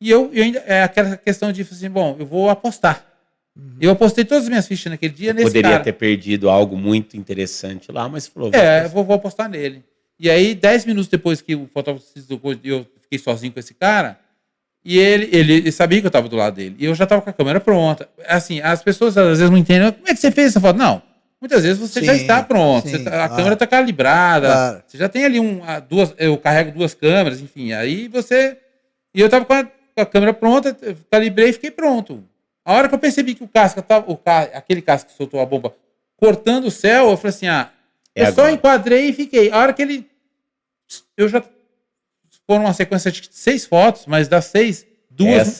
E eu ainda, aquela questão de, assim, bom, eu vou apostar. Eu apostei todas as minhas fichas naquele dia nesse Poderia cara. ter perdido algo muito interessante lá, mas falou... Vou apostar nele. E aí, 10 minutos depois que o fotógrafo se deslocou, eu fiquei sozinho com esse cara, e ele sabia que eu estava do lado dele. E eu já estava com a câmera pronta. Assim, as pessoas às vezes não entendem, como é que você fez essa foto? Não. Muitas vezes você já está pronto, a câmera está calibrada, você já tem ali eu carrego 2 câmeras, enfim, aí você... E eu estava com a câmera pronta, calibrei e fiquei pronto. A hora que eu percebi que aquele casca que soltou a bomba cortando o céu, eu falei assim, eu só enquadrei e fiquei. A hora que eu já... Foram uma sequência de 6 fotos, mas das 6,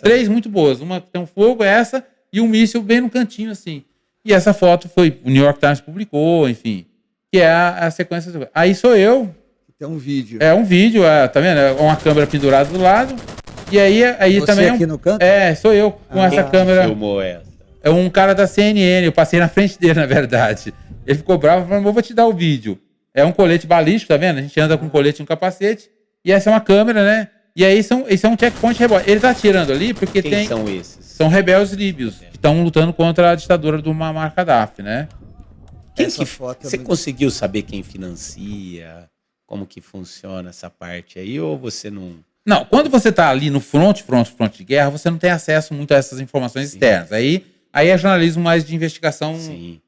3 muito boas. Uma que tem um fogo, essa, e um míssil bem no cantinho, assim. E essa foto o New York Times publicou, enfim, que é a sequência. Aí sou eu. Tem um vídeo. É um vídeo, tá vendo? É uma câmera pendurada do lado. E aí você também. Aqui no canto? Sou eu com essa câmera. Filmou essa? É um cara da CNN, eu passei na frente dele, na verdade. Ele ficou bravo, falando, vou te dar o vídeo. É um colete balístico, tá vendo? A gente anda com colete e um capacete. E essa é uma câmera, né? E aí esse é um checkpoint rebelde. Ele tá atirando ali porque Quem são esses? São rebeldes líbios que estão lutando contra a ditadura do Muammar Gaddafi, né? Você conseguiu saber quem financia? Como que funciona essa parte aí? Ou você não... Não, quando você tá ali no fronte de guerra, você não tem acesso muito a essas informações externas. Aí é jornalismo mais de investigação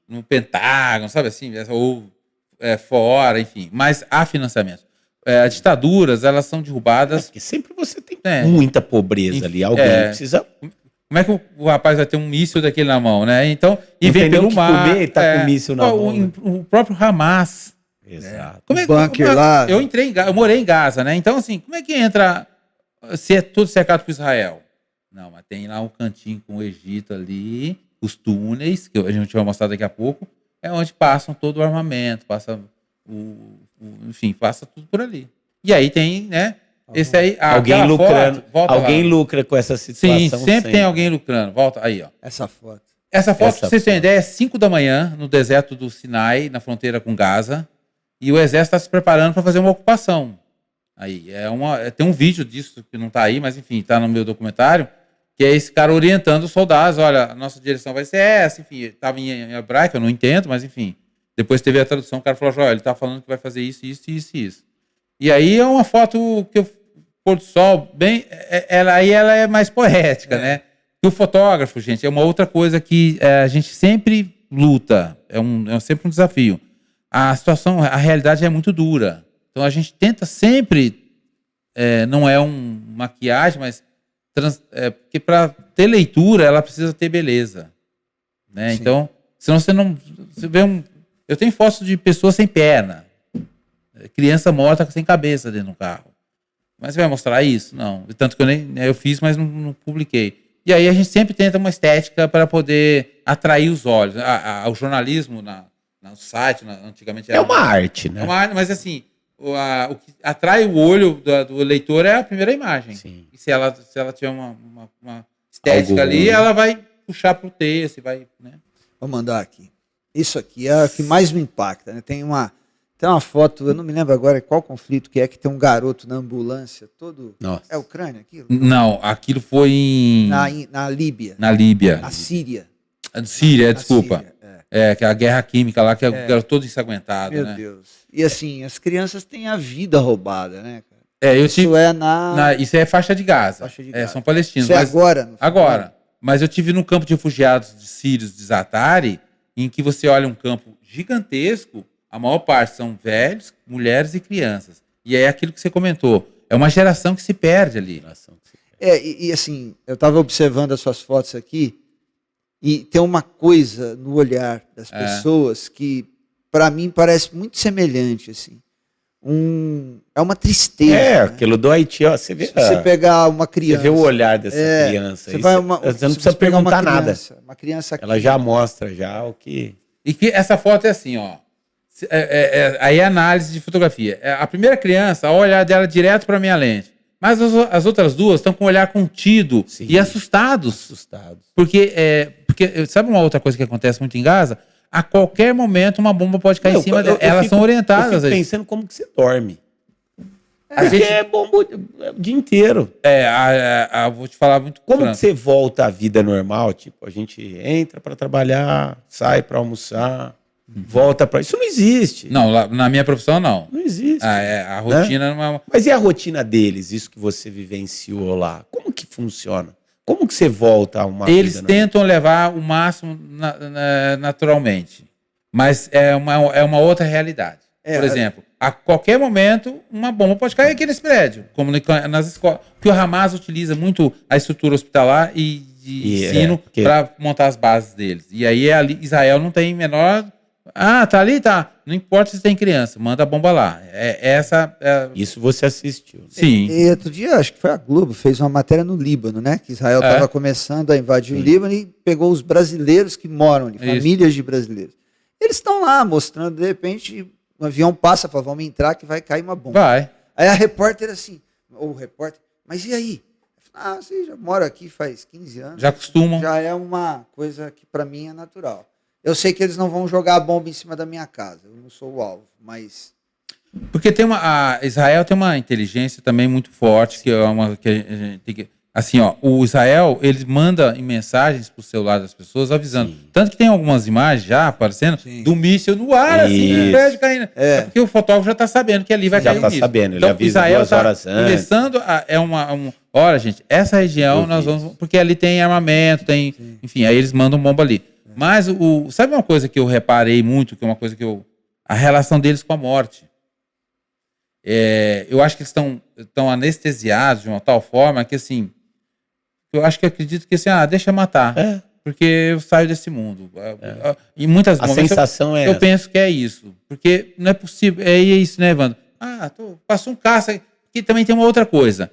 no Pentágono, sabe assim? Ou fora, enfim. Mas há financiamento. As ditaduras, elas são derrubadas... Porque sempre você tem muita pobreza ali. Alguém precisa... Como é que o rapaz vai ter um míssil daquele na mão, né? Então, e vem pelo mar. Comer, tá com míssil na mão. O próprio Hamas. Exato. Lá. Eu morei em Gaza, né? Então, assim, como é que entra se é tudo cercado por Israel? Não, mas tem lá um cantinho com o Egito ali, os túneis, que a gente vai mostrar daqui a pouco, é onde passam todo o armamento, passa enfim, passa tudo por ali. E aí tem, né? Esse aí, alguém lucrando. Alguém lucra com essa situação. Sim, sempre tem alguém lucrando. Volta aí, ó. Essa foto, pra vocês terem ideia, é 5 da manhã, no deserto do Sinai, na fronteira com Gaza, e o exército está se preparando para fazer uma ocupação. Aí, tem um vídeo disso que não está aí, mas enfim, está no meu documentário, que é esse cara orientando os soldados, olha, a nossa direção vai ser essa, enfim, estava em hebraico, eu não entendo, mas enfim. Depois teve a tradução, o cara falou, olha, ele está falando que vai fazer isso. E aí é uma foto que o pôr do sol, ela é mais poética, né? E o fotógrafo, gente, é uma outra coisa que a gente sempre luta, é sempre um desafio. A realidade é muito dura. Então a gente tenta sempre, não é maquiagem, mas porque para ter leitura ela precisa ter beleza, né? Então, senão você vê eu tenho fotos de pessoas sem perna, criança morta sem cabeça dentro do carro. Mas você vai mostrar isso? Não. Tanto que eu fiz, mas não publiquei. E aí a gente sempre tenta uma estética para poder atrair os olhos. O jornalismo no site, antigamente era... É uma arte, né? É uma arte, mas assim, o que atrai o olho do leitor é a primeira imagem. Sim. E se ela tiver uma estética ali, ela vai puxar para o texto, vai... Né? Vou mandar aqui. Isso aqui é o que mais me impacta, né? Tem uma foto, eu não me lembro agora qual conflito que tem um garoto na ambulância, todo... Nossa. É Ucrânia aquilo? Não, aquilo foi Na Líbia. Na Líbia. Na Síria. Síria, desculpa. Síria, que é a guerra química lá, que era todo ensanguentado, Meu né? Deus. E assim, as crianças têm a vida roubada, né, cara? Isso é faixa de Gaza. São palestinos. Isso é agora? Agora. Mas eu tive no campo de refugiados de sírios de Zatari, em que você olha um campo gigantesco, a maior parte são velhos, mulheres e crianças. E é aquilo que você comentou. É uma geração que se perde ali. E assim, eu estava observando as suas fotos aqui, e tem uma coisa no olhar das pessoas que, para mim, parece muito semelhante. Assim. é uma tristeza. É, né? aquilo do Haiti, ó, você vê. Se você pegar uma Você criança... vê o olhar dessa criança. Você aí, vai você não precisa perguntar nada. Uma criança Ela já mostra já o que... E que essa foto é assim, ó. Aí é análise de fotografia. A primeira criança, o olhar dela direto para minha lente. Mas as outras duas estão com o olhar contido. Sim. E assustados. Porque sabe uma outra coisa que acontece muito em Gaza? A qualquer momento uma bomba pode cair em cima delas. Elas são orientadas. Eu fico pensando como que você dorme. A gente é bomba o dia inteiro. Vou te falar muito. Como que você volta à vida normal? Tipo, a gente entra para trabalhar, sai para almoçar, volta para... Isso não existe. Não, na minha profissão não. Não existe. A rotina não é... Mas e a rotina deles, isso que você vivenciou lá? Como que funciona? Como que você volta a uma Eles vida tentam levar o máximo naturalmente. Mas é uma outra realidade. Por exemplo, a qualquer momento, uma bomba pode cair aqui nesse prédio, como nas escolas. Porque o Hamas utiliza muito a estrutura hospitalar e de ensino para montar as bases deles. E aí Israel não tem menor... tá ali, tá. Não importa se tem criança, manda a bomba lá. Isso você assistiu. Sim. E outro dia, acho que foi a Globo, fez uma matéria no Líbano, né? Que Israel estava começando a invadir o Líbano e pegou os brasileiros que moram ali, famílias de brasileiros. Eles estão lá mostrando, de repente, um avião passa, fala, vamos entrar que vai cair uma bomba. Vai. Aí a repórter assim, ou o repórter, mas e aí? Você já mora aqui faz 15 anos. Já acostumam. Já é uma coisa que para mim é natural. Eu sei que eles não vão jogar a bomba em cima da minha casa. Eu não sou o alvo, mas... Porque Israel tem uma inteligência também muito forte, que a gente tem que... Assim, ó, o Israel, ele manda mensagens pro celular das pessoas avisando. Sim. Tanto que tem algumas imagens já aparecendo do míssil no ar, assim, no prédio caindo. Porque o fotógrafo já está sabendo que ali vai cair o míssil. Já está sabendo, ele avisa Israel 2 horas antes. Começando olha, gente, essa região nós vamos... Porque ali tem armamento, tem... Enfim, aí eles mandam bomba ali. Mas, sabe uma coisa que eu reparei muito, que é uma coisa que a relação deles com a morte. Eu acho que eles estão anestesiados de uma tal forma que, assim, eu acho que acredito que, assim, deixa eu matar, porque eu saio desse mundo. E muitas vezes... A sensação eu penso que é isso, porque não é possível, é isso, né, Evandro? Passou um caça, que também tem uma outra coisa.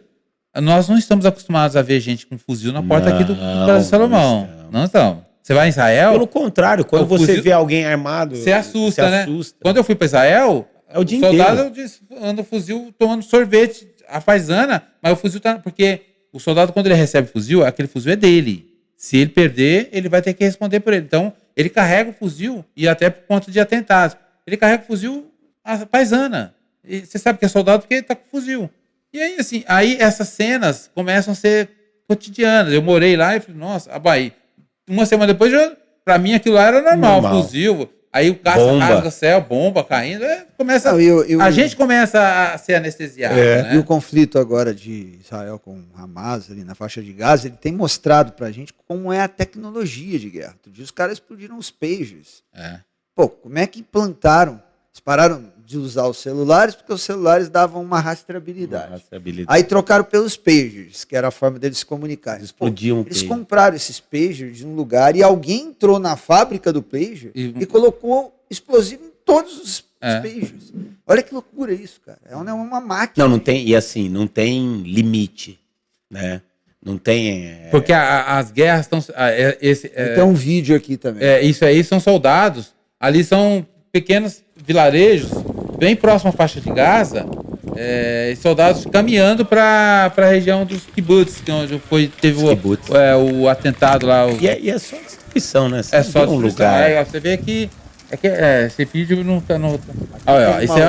Nós não estamos acostumados a ver gente com fuzil na porta aqui do Brasil Salomão. Não estamos. Você vai em Israel... Pelo contrário, quando você vê alguém armado... Você assusta, né? Quando eu fui para Israel, o soldado anda fuzil tomando sorvete, a paisana, mas o fuzil tá... Porque o soldado, quando ele recebe fuzil, aquele fuzil é dele. Se ele perder, ele vai ter que responder por ele. Então, ele carrega o fuzil, e até por conta de atentados. Ele carrega o fuzil a paisana. E você sabe que é soldado porque ele tá com fuzil. E aí, assim, essas cenas começam a ser cotidianas. Eu morei lá e falei, nossa, a Bahia... Uma semana depois, pra mim, aquilo lá era normal. Fuzil, aí o caça rasga o céu, bomba caindo, a gente começa a ser anestesiado. Né? E o conflito agora de Israel com Hamas, ali na faixa de Gaza, ele tem mostrado pra gente como é a tecnologia de guerra. Os caras explodiram os pagers. Pô, como é que implantaram? Eles pararam de usar os celulares porque os celulares davam uma rastreabilidade. Aí trocaram pelos pagers, que era a forma deles se comunicar. Eles compraram esses pagers de um lugar e alguém entrou na fábrica do pager e colocou explosivo em todos os pagers. Olha que loucura isso, cara. É uma máquina. Não tem, e assim, não tem limite, né? Não tem... Porque as guerras estão... Tem um vídeo aqui também. Isso aí são soldados. Ali são pequenos vilarejos, bem próximo à faixa de Gaza, soldados caminhando para a região dos kibbutz, que é onde teve o atentado lá. E é só destruição, né? Você só um lugar. Você vê que esse vídeo não está no...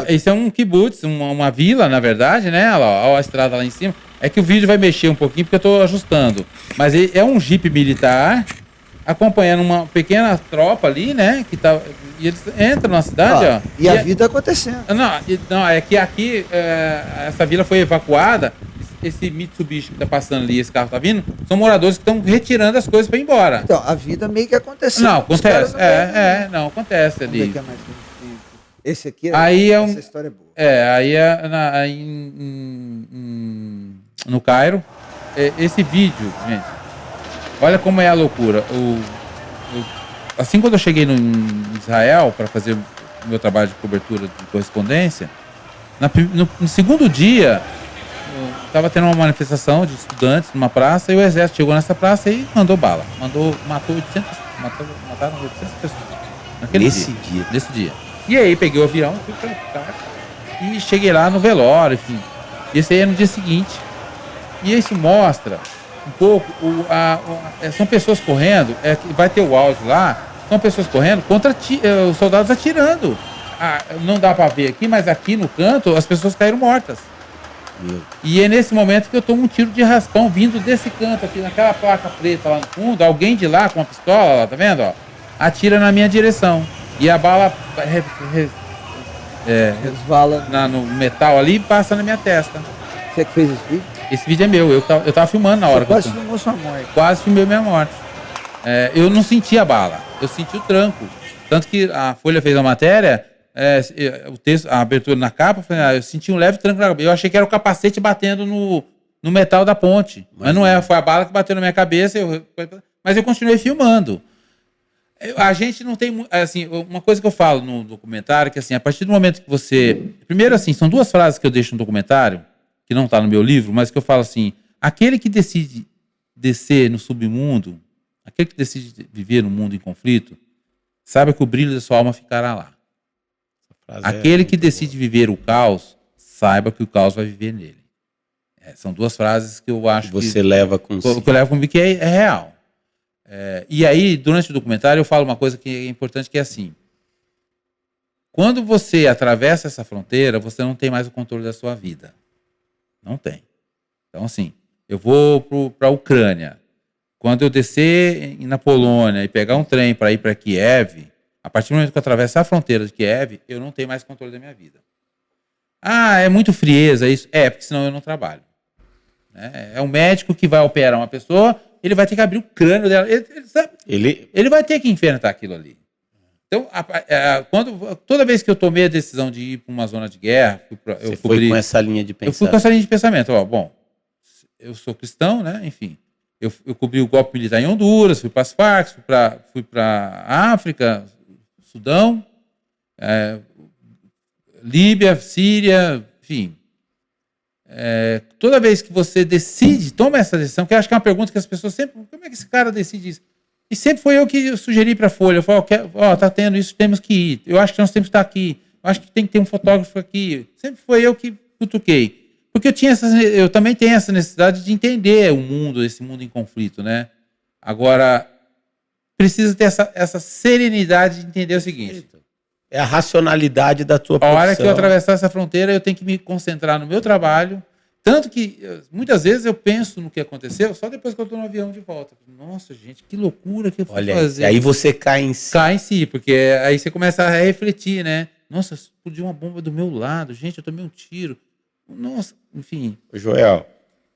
Esse é um kibbutz, uma vila, na verdade, né? Olha a estrada lá em cima. É que o vídeo vai mexer um pouquinho porque eu estou ajustando. Mas é um jipe militar acompanhando uma pequena tropa ali, né? E eles entram na cidade, E a vida acontecendo. Não, é que aqui essa vila foi evacuada. Esse Mitsubishi que tá passando ali, esse carro tá vindo, são moradores que estão retirando as coisas para ir embora. Então, a vida meio que aconteceu. Não, acontece. Não, acontece ali. Que é mais esse aqui, essa história é boa. Aí no Cairo, esse vídeo, gente, olha como é a loucura. Assim, quando eu cheguei em Israel para fazer o meu trabalho de cobertura de correspondência, No segundo dia, estava tendo uma manifestação de estudantes numa praça e o exército chegou nessa praça e mandou bala. Mataram 800 pessoas. Nesse dia. E aí peguei o avião, fui pra casa e cheguei lá no velório, enfim. E esse aí é no dia seguinte. E isso mostra um pouco, são pessoas correndo, vai ter o áudio lá, são pessoas correndo contra os soldados atirando. Não dá para ver aqui, mas aqui no canto as pessoas caíram mortas. E é nesse momento que eu tomo um tiro de raspão vindo desse canto aqui, naquela placa preta lá no fundo, alguém de lá com uma pistola, lá, tá vendo? Ó, atira na minha direção. E a bala resvala no metal ali e passa na minha testa. Você que fez esse vídeo? Esse vídeo é meu, eu tava filmando na hora. Você quase filmou sua morte. Quase filmei minha morte. Eu não senti a bala, eu senti o tranco. Tanto que a Folha fez a matéria, o texto, a abertura na capa, eu senti um leve tranco na cabeça. Eu achei que era o capacete batendo no metal da ponte. Mas não é, foi a bala que bateu na minha cabeça, mas eu continuei filmando. A gente não tem, assim, uma coisa que eu falo no documentário, que assim, a partir do momento que você... Primeiro, assim, são duas frases que eu deixo no documentário, que não está no meu livro, mas que eu falo assim, aquele que decide descer no submundo, aquele que decide viver no mundo em conflito, saiba que o brilho da sua alma ficará lá. Aquele que decide viver o caos, saiba que o caos vai viver nele. São duas frases que eu acho você leva consigo. Que eu levo comigo, que é real. E aí, durante o documentário, eu falo uma coisa que é importante, que é assim, quando você atravessa essa fronteira, você não tem mais o controle da sua vida. Não tem. Então, assim, eu vou para a Ucrânia. Quando eu descer na Polônia e pegar um trem para ir para Kiev, a partir do momento que eu atravessar a fronteira de Kiev, eu não tenho mais controle da minha vida. É muito frieza isso? Porque senão eu não trabalho. É um médico que vai operar uma pessoa, ele vai ter que abrir o crânio dela. Ele vai ter que enfrentar aquilo ali. Então, toda vez que eu tomei a decisão de ir para uma zona de guerra, eu fui com essa linha de pensamento. Eu fui com essa linha de pensamento. Eu sou cristão, né? Enfim, eu cobri o golpe militar em Honduras, fui para as Farc, fui para África, Sudão, Líbia, Síria, enfim. Toda vez que você toma essa decisão, que eu acho que é uma pergunta que as pessoas sempre... Como é que esse cara decide isso? E sempre foi eu que sugeri para a Folha. Eu falei, tá tendo isso, temos que ir. Eu acho que nós temos que estar aqui. Eu acho que tem que ter um fotógrafo aqui. Sempre foi eu que cutuquei. Porque eu também tenho essa necessidade de entender o mundo, esse mundo em conflito, né? Agora, precisa ter essa serenidade de entender o seguinte. É a racionalidade da tua profissão. A hora que eu atravessar essa fronteira, eu tenho que me concentrar no meu trabalho. Tanto que, muitas vezes, eu penso no que aconteceu só depois que eu estou no avião de volta. Nossa, gente, que loucura que eu fui fazer. E aí você cai em si. Cai em si, porque aí você começa a refletir, né? Nossa, explodiu uma bomba do meu lado. Gente, eu tomei um tiro. Nossa, enfim. Joel,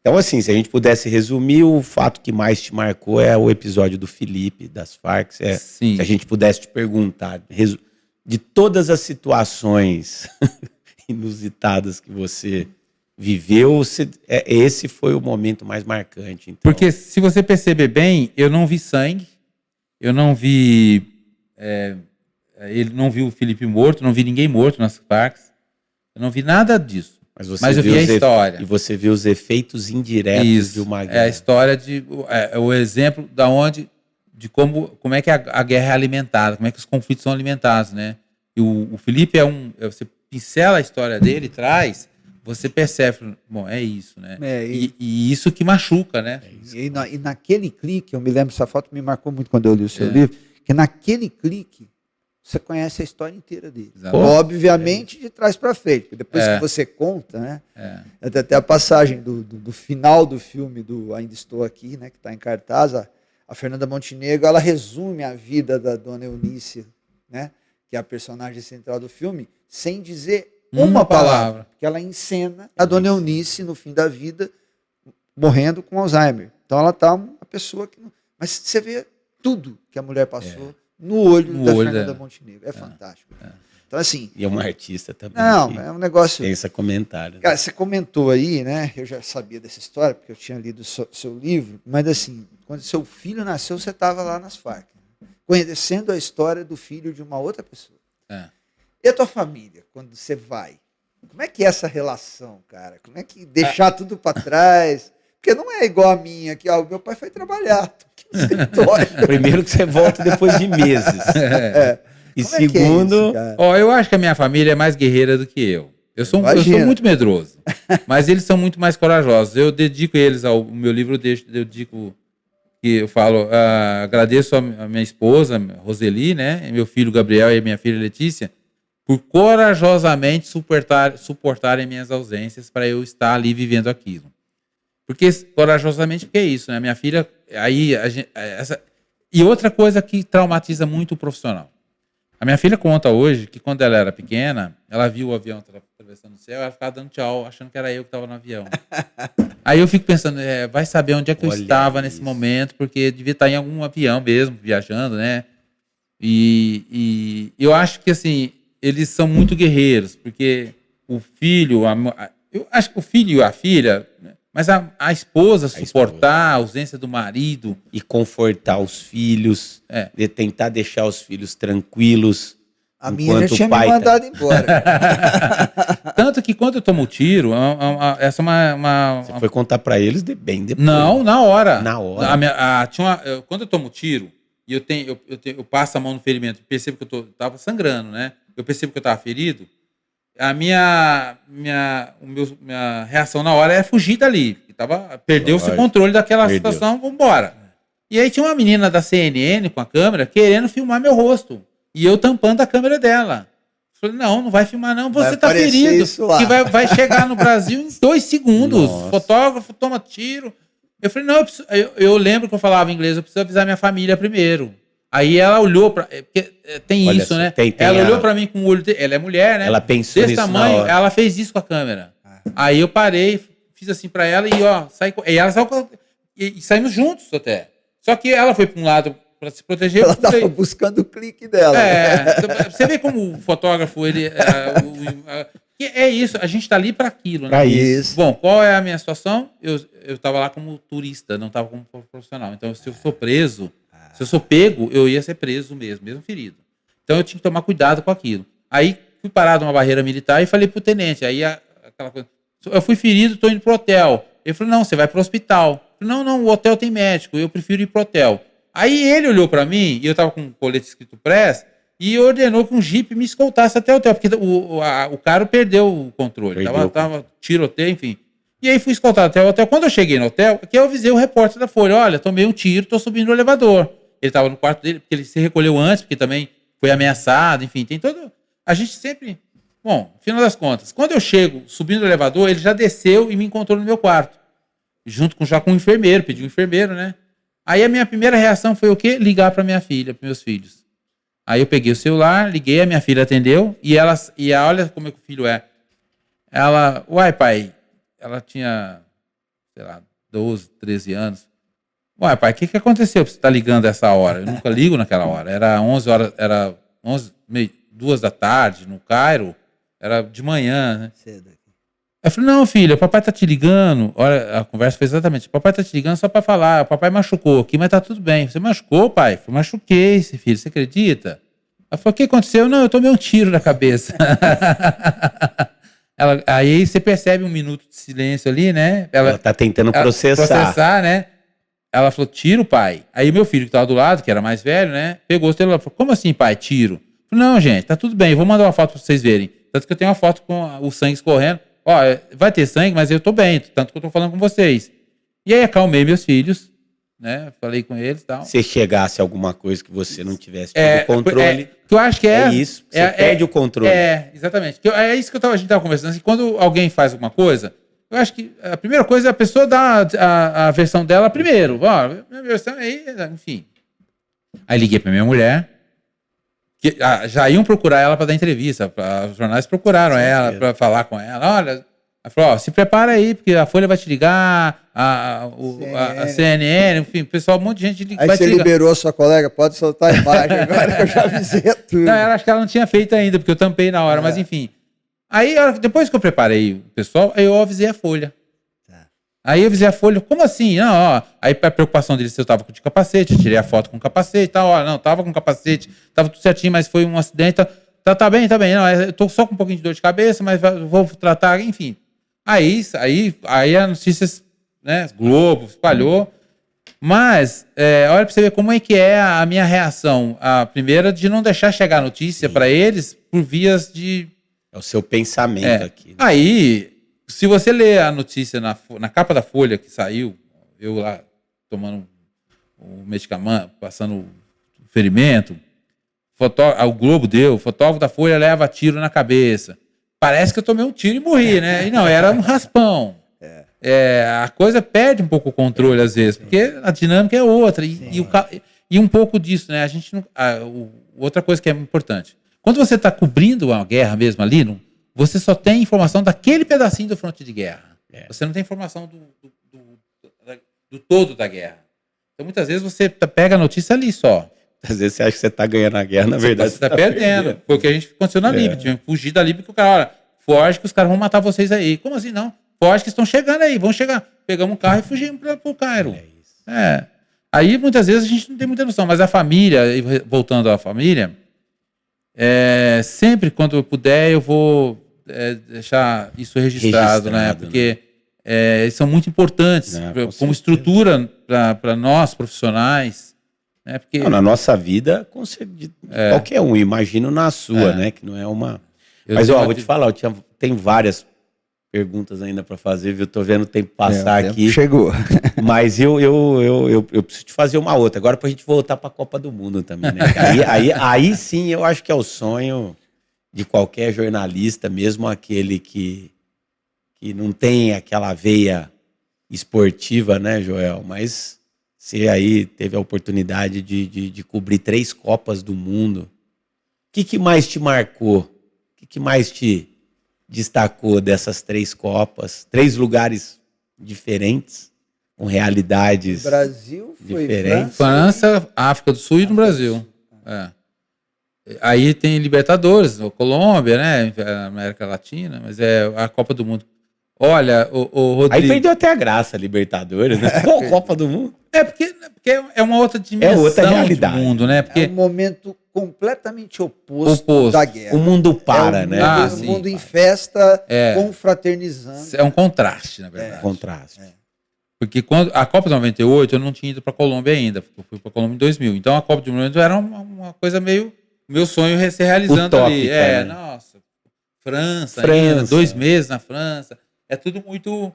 então assim, se a gente pudesse resumir, o fato que mais te marcou é o episódio do Felipe, das Farc. Sim. Se a gente pudesse te perguntar, de todas as situações inusitadas que você viveu, esse foi o momento mais marcante. Então. Porque se você perceber bem, eu não vi sangue, eu não vi ele não viu o Felipe morto, não vi ninguém morto nas Farc, eu não vi nada disso. Mas eu vi a história. E você viu os efeitos indiretos de uma guerra. É a história o exemplo de como é que a guerra é alimentada, como é que os conflitos são alimentados, né? E o Felipe você pincela a história dele, traz, você percebe, bom, é isso, né? E isso que machuca, né? E naquele clique, eu me lembro, essa foto me marcou muito quando eu li o seu livro, que naquele clique você conhece a história inteira dele. Obviamente de trás para frente, porque depois que você conta, né? Até a passagem do final do filme do Ainda Estou Aqui, né? Que está em cartaz, a Fernanda Montenegro, ela resume a vida da dona Eunice, né? Que é a personagem central do filme, sem dizer uma palavra. Porque ela encena a dona Eunice no fim da vida morrendo com Alzheimer. Então ela está uma pessoa que... Mas você vê tudo que a mulher passou no olho da Fernanda Montenegro. É fantástico. Então, assim... E é uma artista também. Não, é um negócio... Tem esse comentário. Cara, você comentou aí, né? Eu já sabia dessa história, porque eu tinha lido o seu livro, mas assim, quando seu filho nasceu, você estava lá nas Farc, conhecendo a história do filho de uma outra pessoa. E a tua família, quando você vai? Como é que é essa relação, cara? Como é que deixar tudo para trás? Porque não é igual a minha, que ó, o meu pai foi trabalhar. Primeiro que você volta depois de meses. E Como é que é segundo... isso, Ó, eu acho que a minha família é mais guerreira do que eu. Eu sou muito medroso, mas eles são muito mais corajosos. Eu dedico eles ao meu livro, eu falo, agradeço a minha esposa, Roseli, né, meu filho Gabriel e a minha filha Letícia, por corajosamente suportarem minhas ausências para eu estar ali vivendo aquilo. Porque é isso, né? Minha filha, e outra coisa que traumatiza muito o profissional. A minha filha conta hoje que quando ela era pequena, ela viu o avião atravessando o céu, ela ficava dando tchau, achando que era eu que estava no avião. Aí eu fico pensando, vai saber onde é que eu estava nesse momento, porque devia estar em algum avião mesmo, viajando, né? E eu acho que, assim, eles são muito guerreiros, porque o filho, eu acho que o filho e a filha, mas a esposa suportar a ausência do marido. E confortar os filhos, de tentar deixar os filhos tranquilos. A minha já tinha me mandado embora. Tanto que quando eu tomo tiro, essa é uma... Você foi contar pra eles bem depois. Não, na hora. Na hora? Quando eu tomo tiro, e eu passo a mão no ferimento, percebo que eu tava sangrando, né? Eu percebo que eu tava ferido, a minha reação na hora é fugir dali. Perdeu-se o controle daquela situação, vamos embora. E aí tinha uma menina da CNN com a câmera querendo filmar meu rosto. E eu tampando a câmera dela. Falei, não vai filmar não, você tá ferido. Que vai chegar no Brasil em 2 segundos. Nossa. Fotógrafo toma tiro. Eu falei, não, eu lembro que eu falava inglês, eu preciso avisar minha família primeiro. Aí ela olhou pra... Tem Olha isso, né? Ela olhou pra mim com o olho... Ela é mulher, né? Ela pensou desse tamanho, ela fez isso com a câmera. Aí eu parei, fiz assim pra ela e ela saiu... E saímos juntos até. Só que ela foi pra um lado pra se proteger. Ela tava buscando o clique dela. Você vê como o fotógrafo, ele... é isso, a gente tá ali pra aquilo, né? Pra isso. Bom, qual é a minha situação? Eu tava lá como turista, não tava como profissional. Então, se eu sou preso... Se eu sou pego, eu ia ser preso mesmo ferido. Então eu tinha que tomar cuidado com aquilo. Aí fui parado numa barreira militar e falei pro tenente, aquela coisa, eu fui ferido, estou indo pro hotel. Ele falou, não, você vai pro hospital. Eu falei, não, o hotel tem médico, eu prefiro ir pro hotel. Aí ele olhou para mim, e eu tava com um colete escrito press, e ordenou que um jipe me escoltasse até o hotel, porque o cara perdeu o controle, tava tiroteio, enfim. E aí fui escoltado até o hotel. Quando eu cheguei no hotel, que eu avisei o repórter da Folha, olha, tomei um tiro, tô subindo no elevador. Ele estava no quarto dele, porque ele se recolheu antes, porque também foi ameaçado, enfim, tem todo... A gente sempre... Bom, no final das contas, quando eu chego subindo no elevador, ele já desceu e me encontrou no meu quarto. Junto com um enfermeiro, pediu um enfermeiro, né? Aí a minha primeira reação foi o quê? Ligar para minha filha, para meus filhos. Aí eu peguei o celular, liguei, a minha filha atendeu, e olha como é que o filho é. Ela, uai, pai, ela tinha, sei lá, 12, 13 anos. Ué, pai, o que aconteceu pra você estar ligando essa hora? Eu nunca ligo naquela hora. Era 11 horas, era 2 da tarde, no Cairo. Era de manhã, né? Cedo. Eu falei, não, filha, papai tá te ligando. Olha, a conversa foi exatamente, papai tá te ligando só pra falar. O papai machucou aqui, mas tá tudo bem. Você machucou, pai? Eu falei, machuquei, filho, você acredita? Ela falou, o que aconteceu? Não, eu tomei um tiro na cabeça. Aí você percebe um minuto de silêncio ali, né? Ela tá tentando processar, né? Ela falou, tiro, pai. Aí meu filho que estava do lado, que era mais velho, né? Pegou o celular e falou, como assim, pai, tiro? Eu falei, não, gente, tá tudo bem, eu vou mandar uma foto para vocês verem. Tanto que eu tenho uma foto com o sangue escorrendo. Ó, vai ter sangue, mas eu tô bem, tanto que eu tô falando com vocês. E aí acalmei meus filhos, né? Falei com eles e tal. Se chegasse alguma coisa que você não tivesse tido controle... que eu acho que é isso, você perde o controle. Exatamente. É isso que a gente estava conversando. Assim, quando alguém faz alguma coisa... Eu acho que a primeira coisa é a pessoa dar a versão dela primeiro. Ó, minha versão aí, enfim. Aí liguei pra minha mulher, que já iam procurar ela para dar entrevista. Os jornais procuraram ela para falar com ela. Olha, ela falou, ó, se prepara aí, porque a Folha vai te ligar, a CNN, enfim, pessoal, um monte de gente vai te ligar. Aí você liberou a sua colega, pode soltar a imagem agora que eu já avisei tudo. Não, acho que ela não tinha feito ainda, porque eu tampei na hora, mas enfim. Aí, depois que eu preparei o pessoal, eu avisei a Folha. Aí eu avisei a Folha, como assim? Não, ó. Aí a preocupação deles se eu tava de capacete, eu tirei a foto com capacete e tal. Ó, não, tava com capacete, tava tudo certinho, mas foi um acidente. Tá bem, tá bem. Não, eu tô só com um pouquinho de dor de cabeça, mas vou tratar, enfim. Aí a notícia, né, Globo espalhou. Mas, olha pra você ver como é que é a minha reação. A primeira, de não deixar chegar a notícia para eles por vias de... É o seu pensamento aqui. Né? Aí, se você ler a notícia na capa da Folha que saiu, eu lá tomando o medicamento, passando o ferimento, o Globo deu, o fotógrafo da Folha leva tiro na cabeça. Parece que eu tomei um tiro e morri, né? E não, era um raspão. A coisa perde um pouco o controle às vezes, porque a dinâmica é outra. E um pouco disso, né? A gente não, outra coisa que é importante. Quando você está cobrindo uma guerra mesmo ali, você só tem informação daquele pedacinho do fronte de guerra. Você não tem informação do todo da guerra. Então, muitas vezes, você pega a notícia ali só. Às vezes você acha que você está ganhando a guerra, na verdade você está perdendo. Foi o que a gente aconteceu na Líbia. Tinha que fugir da Líbia, porque o cara, olha, foge que os caras vão matar vocês aí. Como assim, não? Foge que estão chegando aí, vão chegar. Pegamos um carro e fugimos para o Cairo. Aí, muitas vezes, a gente não tem muita noção. Mas a família, voltando à família, sempre quando eu puder, eu vou deixar isso registrado, né? Porque eles são muito importantes como estrutura para nós, profissionais. Né? Porque, na nossa vida, qualquer um, imagino na sua, né? Que não é uma... Mas, vou te falar, tem várias perguntas ainda para fazer, viu? Tô vendo o tempo passar aqui. Chegou. Mas eu preciso te fazer uma outra. Agora pra gente voltar para a Copa do Mundo também, né? Aí sim eu acho que é o sonho de qualquer jornalista, mesmo aquele que não tem aquela veia esportiva, né, Joel? Mas você aí teve a oportunidade de cobrir 3 Copas do Mundo. O que mais te marcou? O que mais te destacou dessas 3 Copas, 3 lugares diferentes, com realidades Brasil foi diferentes. França, África do Sul e no Brasil. Aí tem Libertadores, Colômbia, né? América Latina, mas é a Copa do Mundo. Olha, o Rodrigo... Aí perdeu até a graça, Libertadores, né? Pô, Copa do Mundo. Porque é uma outra dimensão outra realidade. do mundo, né? Porque é um momento completamente oposto da guerra. O mundo para, né? O mundo em festa, confraternizando. É um contraste, na verdade. Contraste. Porque quando a Copa de 98, eu não tinha ido para a Colômbia ainda. Eu fui para a Colômbia em 2000. Então a Copa de 98 era uma coisa meio... Meu sonho se realizando utópica, ali. né? Nossa, França ainda, 2 meses na França. É tudo muito...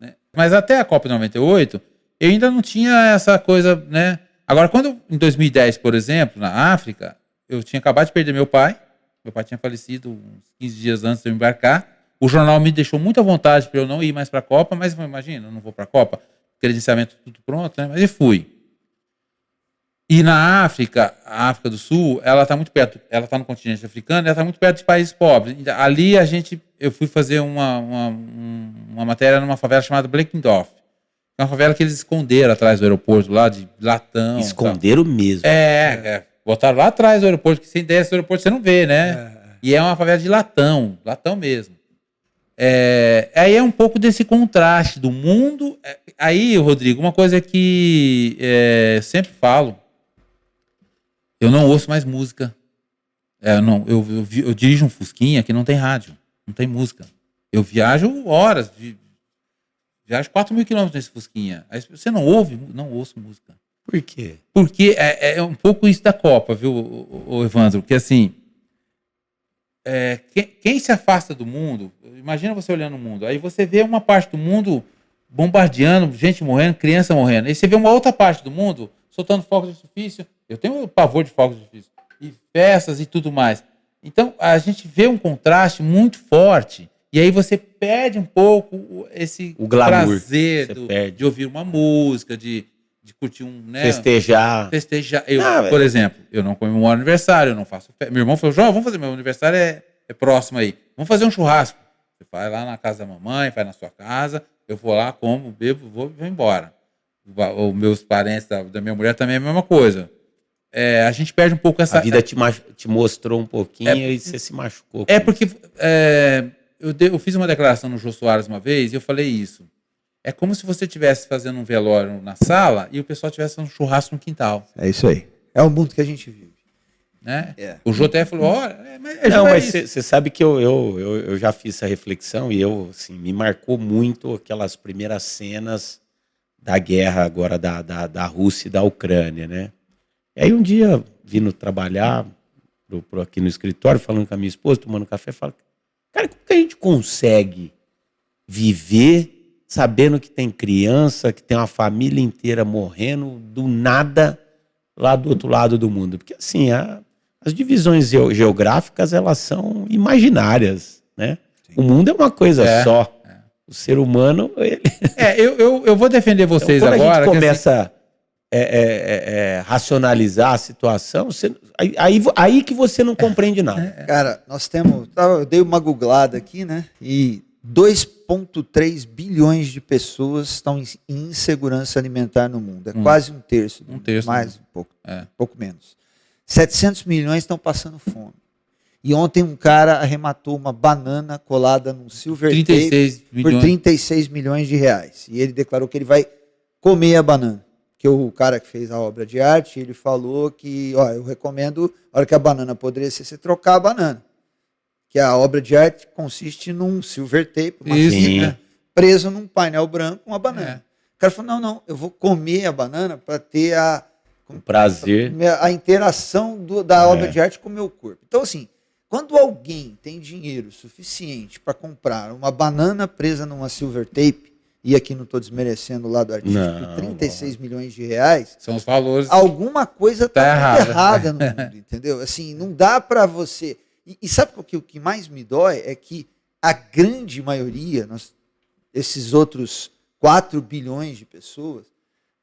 Né? Mas até a Copa de 98, eu ainda não tinha essa coisa, né? Agora, em 2010, por exemplo, na África, eu tinha acabado de perder meu pai. Meu pai tinha falecido uns 15 dias antes de eu embarcar. O jornal me deixou muita vontade para eu não ir mais para a Copa, mas imagina, eu não vou para a Copa. Credenciamento tudo pronto, né? Mas eu fui. E na África, a África do Sul, ela está muito perto, ela está no continente africano, ela está muito perto de países pobres. Ali eu fui fazer uma matéria numa favela chamada Bleckendorf. É uma favela que eles esconderam atrás do aeroporto, lá de latão. Esconderam mesmo. Botaram lá atrás do aeroporto, que sem desce do aeroporto você não vê, né? E é uma favela de latão mesmo. Aí é um pouco desse contraste do mundo. Aí, Rodrigo, uma coisa que sempre falo, eu não ouço mais música. Eu dirijo um Fusquinha que não tem rádio, não tem música. Eu viajo horas, viajo 4.000 quilômetros nesse Fusquinha. Aí você não ouve? Não ouço música. Por quê? Porque é um pouco isso da Copa, viu, o Evandro? Que assim, quem se afasta do mundo, imagina você olhando o mundo, aí você vê uma parte do mundo bombardeando, gente morrendo, criança morrendo. Aí você vê uma outra parte do mundo soltando fogos de artifício. Eu tenho pavor de fogos de artifício. E festas e tudo mais. Então, a gente vê um contraste muito forte. E aí você perde um pouco o prazer de ouvir uma música, de curtir né? Festejar. Por exemplo, eu não comemoro aniversário, eu não faço festa. Meu irmão falou, João, vamos fazer, meu aniversário é próximo aí. Vamos fazer um churrasco. Você vai lá na casa da mamãe, vai na sua casa, eu vou lá, como, bebo, vou embora. Os meus parentes da minha mulher também é a mesma coisa. A gente perde um pouco essa... A vida te mostrou um pouquinho e você se machucou. Porque eu fiz uma declaração no Jô Soares uma vez e eu falei isso. É como se você estivesse fazendo um velório na sala e o pessoal estivesse fazendo um churrasco no quintal. É isso aí. É o mundo que a gente vive. né? É. O Jô até falou, olha, Não, mas você sabe que eu já fiz essa reflexão e assim, me marcou muito aquelas primeiras cenas da guerra agora da Rússia e da Ucrânia, né? E aí um dia, vindo trabalhar aqui no escritório, falando com a minha esposa, tomando café, falo, cara, como que a gente consegue viver sabendo que tem criança, que tem uma família inteira morrendo do nada lá do outro lado do mundo? Porque assim, as divisões geográficas, elas são imaginárias, né? Sim. O mundo é uma coisa só. O ser humano, ele... eu vou defender vocês então, agora. A gente começa racionalizar a situação, aí que você não compreende nada. Cara, nós temos... Eu dei uma googlada aqui, né? E 2,3 bilhões de pessoas estão em insegurança alimentar no mundo. É quase um terço. Um terço. Mais, um pouco menos. 700 milhões estão passando fome. E ontem um cara arrematou uma banana colada num silver tape por 36 milhões de reais. E ele declarou que ele vai comer a banana. Que o cara que fez a obra de arte, ele falou que, eu recomendo, a hora que a banana apodrecer, você trocar a banana. Que a obra de arte consiste num silver tape, uma fita, preso num painel branco, uma banana. O cara falou, não, eu vou comer a banana para ter o prazer, a interação da obra de arte com o meu corpo. Então, assim, quando alguém tem dinheiro suficiente para comprar uma banana presa numa silver tape, e aqui não estou desmerecendo o lado artístico, por 36 milhões de reais, são os valores. Alguma coisa está errada no mundo, entendeu? Assim, não dá para você... E sabe o que mais me dói? É que a grande maioria, esses outros 4 bilhões de pessoas,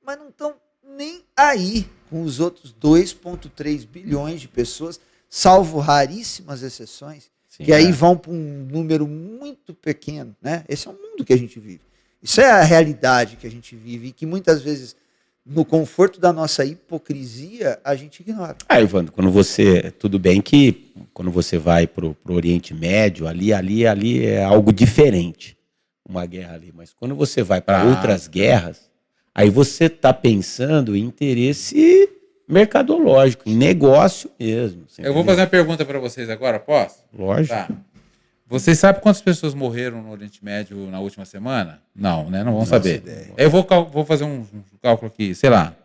mas não estão nem aí com os outros 2,3 bilhões de pessoas, salvo raríssimas exceções, que aí vão para um número muito pequeno, né? Esse é o mundo que a gente vive. Isso é a realidade que a gente vive e que muitas vezes, no conforto da nossa hipocrisia, a gente ignora. Evandro, tudo bem que quando você vai para o Oriente Médio, ali é algo diferente, uma guerra ali, mas quando você vai para outras guerras, aí você está pensando em interesse mercadológico, em negócio mesmo. Eu vou fazer uma pergunta para vocês agora, posso? Lógico. Tá. Vocês sabem quantas pessoas morreram no Oriente Médio na última semana? Não, né? Não vão saber. Ideia. Eu vou fazer um cálculo aqui, sei lá,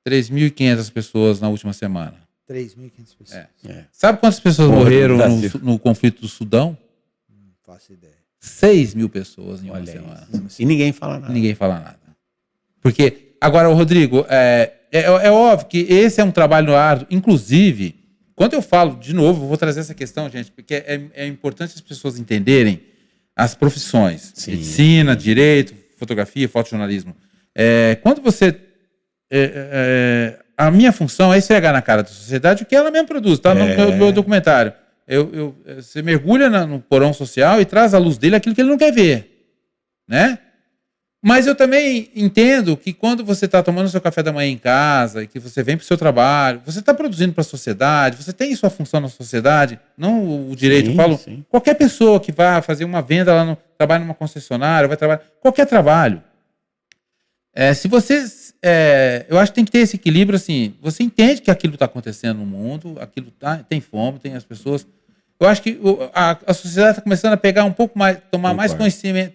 3.500 pessoas na última semana. 3.500 pessoas. Sabe quantas pessoas morreram no conflito do Sudão? Não faço ideia. 6 mil pessoas em uma semana. E ninguém fala nada. Ninguém fala nada. Porque, agora, Rodrigo, é óbvio que esse é um trabalho árduo. Inclusive, quando eu falo, de novo, eu vou trazer essa questão, gente, porque é importante as pessoas entenderem as profissões. Sim. Medicina, direito, fotografia, fotojornalismo. Quando você... a minha função é esfregar na cara da sociedade o que ela mesmo produz, tá? No meu documentário. Você mergulha no porão social e traz à luz dele aquilo que ele não quer ver, né? Mas eu também entendo que quando você está tomando seu café da manhã em casa e que você vem para o seu trabalho, você está produzindo para a sociedade, você tem sua função na sociedade, não o direito. Sim, eu falo, qualquer pessoa que vai fazer uma venda lá trabalha numa concessionária, vai trabalhar, qualquer trabalho. Se você... eu acho que tem que ter esse equilíbrio, assim, você entende que aquilo está acontecendo no mundo, aquilo tem fome, tem as pessoas... Eu acho que a sociedade está começando a pegar um pouco mais, tomar mais conhecimento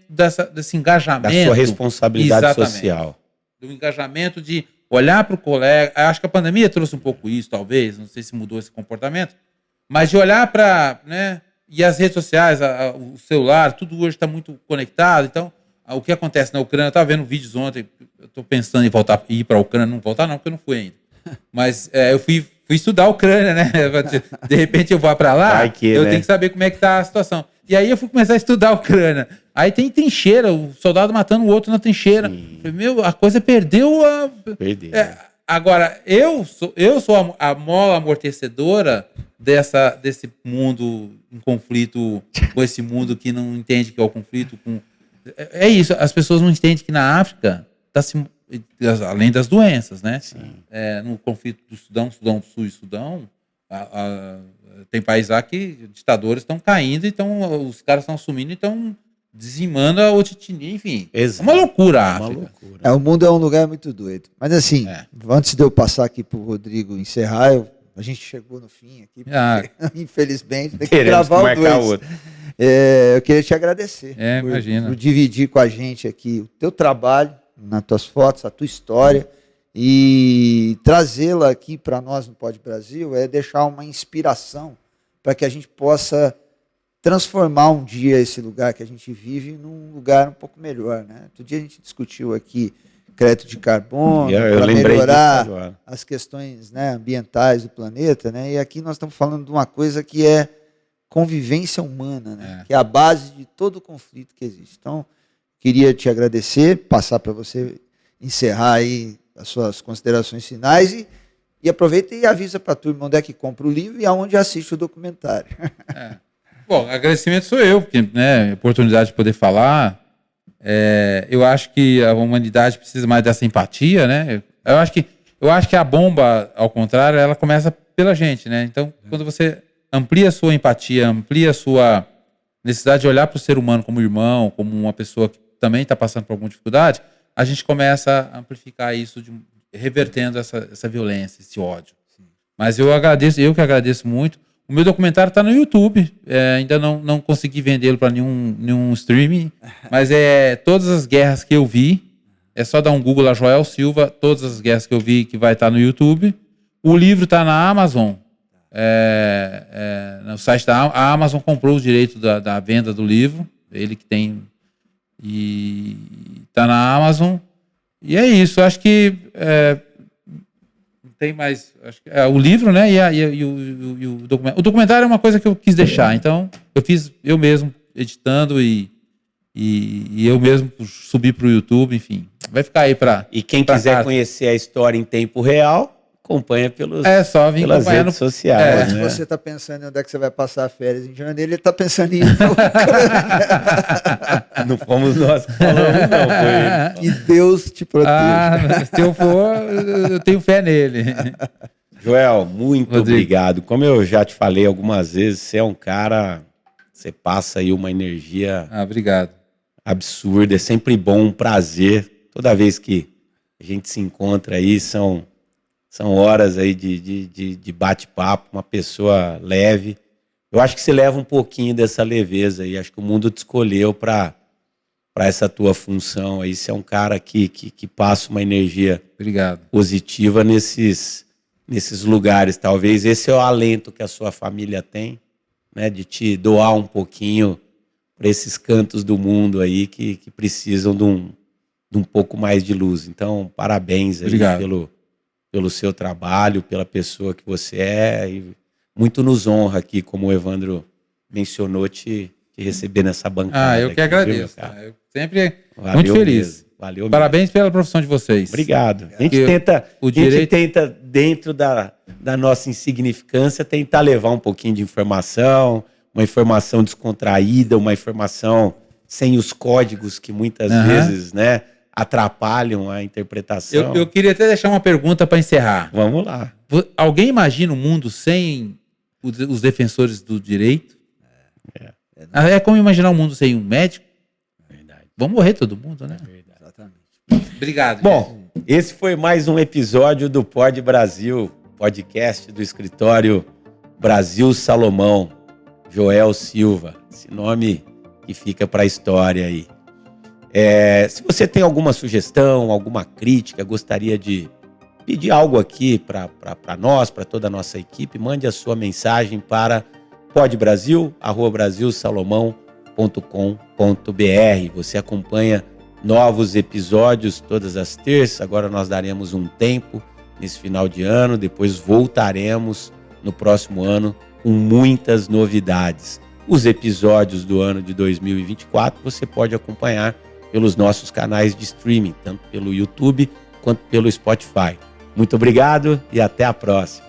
desse engajamento. Da sua responsabilidade social. Do engajamento de olhar para o colega. Acho que a pandemia trouxe um pouco isso, talvez, não sei se mudou esse comportamento, mas de olhar para, né, e as redes sociais, o celular, tudo hoje está muito conectado. Então, o que acontece na Ucrânia, eu estava vendo vídeos ontem, eu estou pensando em ir para a Ucrânia, não voltar não, porque eu não fui ainda. Mas eu fui estudar a Ucrânia, né? De repente eu vou para lá, eu tenho que saber como é que tá a situação. E aí eu fui começar a estudar a Ucrânia. Aí tem trincheira, o soldado matando o outro na trincheira. Falei, a coisa perdeu a... Perdeu. Agora, eu sou a mola amortecedora desse mundo em conflito com esse mundo que não entende que é o conflito. É isso, as pessoas não entendem que na África está se... além das doenças, né? No conflito do Sudão do Sul e Sudão, tem países lá que ditadores estão caindo, então os caras estão assumindo e estão dizimando a outra etnia, enfim. Exato. É uma loucura a África. O mundo é um lugar muito doido. Mas assim, antes de eu passar aqui para o Rodrigo encerrar, eu A gente chegou no fim aqui, infelizmente, tem que Queremos gravar o marcar 2. outro. Eu queria te agradecer imagina. por dividir com a gente aqui o teu trabalho, nas tuas fotos, a tua história, e trazê-la aqui para nós no Pod Brasil é deixar uma inspiração para que a gente possa transformar um dia esse lugar que a gente vive num lugar um pouco melhor, né? Outro dia a gente discutiu aqui crédito de carbono para melhorar as questões, né, ambientais do planeta, né? E aqui nós estamos falando de uma coisa que é convivência humana, né? Que é a base de todo o conflito que existe. Então, queria te agradecer, passar para você encerrar aí as suas considerações finais e aproveita e avisa para a turma onde é que compra o livro e aonde assiste o documentário. Bom, agradecimento sou eu, porque, né, oportunidade de poder falar. Eu acho que a humanidade precisa mais dessa empatia, né? Eu acho que a bomba, ao contrário, ela começa pela gente, né? Então, quando você amplia a sua empatia, amplia a sua necessidade de olhar para o ser humano como irmão, como uma pessoa que também está passando por alguma dificuldade, a gente começa a amplificar isso, revertendo essa violência, esse ódio. Sim. Mas eu que agradeço muito. O meu documentário está no YouTube, ainda não consegui vendê-lo para nenhum streaming, mas todas as guerras que eu vi, é só dar um Google lá, Joel Silva, todas as guerras que eu vi que vai estar no YouTube. O livro está na Amazon, no site a Amazon comprou o direito da venda do livro, ele que tem, e está na Amazon, e é isso, acho que tem mais, acho que o livro, né, e o documentário. O documentário é uma coisa que eu quis deixar, então eu fiz eu mesmo editando e eu mesmo subi para o YouTube, enfim, vai ficar aí para. E quem quiser conhecer a história em tempo real, acompanha pelas redes sociais. Se você está pensando em onde é que você vai passar férias em janeiro, ele está pensando em ir Não fomos nós que falamos, não. Foi ele. Que Deus te proteja. Se eu for, eu tenho fé nele. Joel, muito obrigado. Como eu já te falei algumas vezes, você é um cara, você passa aí uma energia obrigado. Absurda. É sempre bom, um prazer. Toda vez que a gente se encontra aí, são horas aí de bate-papo, uma pessoa leve. Eu acho que você leva um pouquinho dessa leveza aí. Acho que o mundo te escolheu para essa tua função aí. Você é um cara que passa uma energia positiva nesses lugares. Talvez esse é o alento que a sua família tem, né, de te doar um pouquinho para esses cantos do mundo aí que precisam de um pouco mais de luz. Então, parabéns aí pelo seu trabalho, pela pessoa que você é, e muito nos honra aqui, como o Evandro mencionou, te receber nessa bancada. Eu que agradeço. Eu sempre valeu muito feliz. Mesmo. Valeu Parabéns mesmo. pela profissão de vocês. Obrigado. A gente tenta, dentro da nossa insignificância, tentar levar um pouquinho de informação, uma informação descontraída, uma informação sem os códigos que muitas vezes, né, atrapalham a interpretação. Eu queria até deixar uma pergunta para encerrar. Vamos lá. Alguém imagina um mundo sem os defensores do direito? É como imaginar um mundo sem um médico? Verdade. Vamos morrer todo mundo, né? Verdade. Exatamente. Obrigado. Bom, esse foi mais um episódio do Pod Brasil, podcast do escritório Brasil Salomão, Joel Silva. Esse nome que fica para a história aí. Se você tem alguma sugestão, alguma crítica, gostaria de pedir algo aqui para nós, para toda a nossa equipe, mande a sua mensagem para podbrasil@brasilsalomão.com.br. Você acompanha novos episódios todas as terças. Agora nós daremos um tempo nesse final de ano, depois voltaremos no próximo ano com muitas novidades. Os episódios do ano de 2024 você pode acompanhar pelos nossos canais de streaming, tanto pelo YouTube quanto pelo Spotify. Muito obrigado e até a próxima.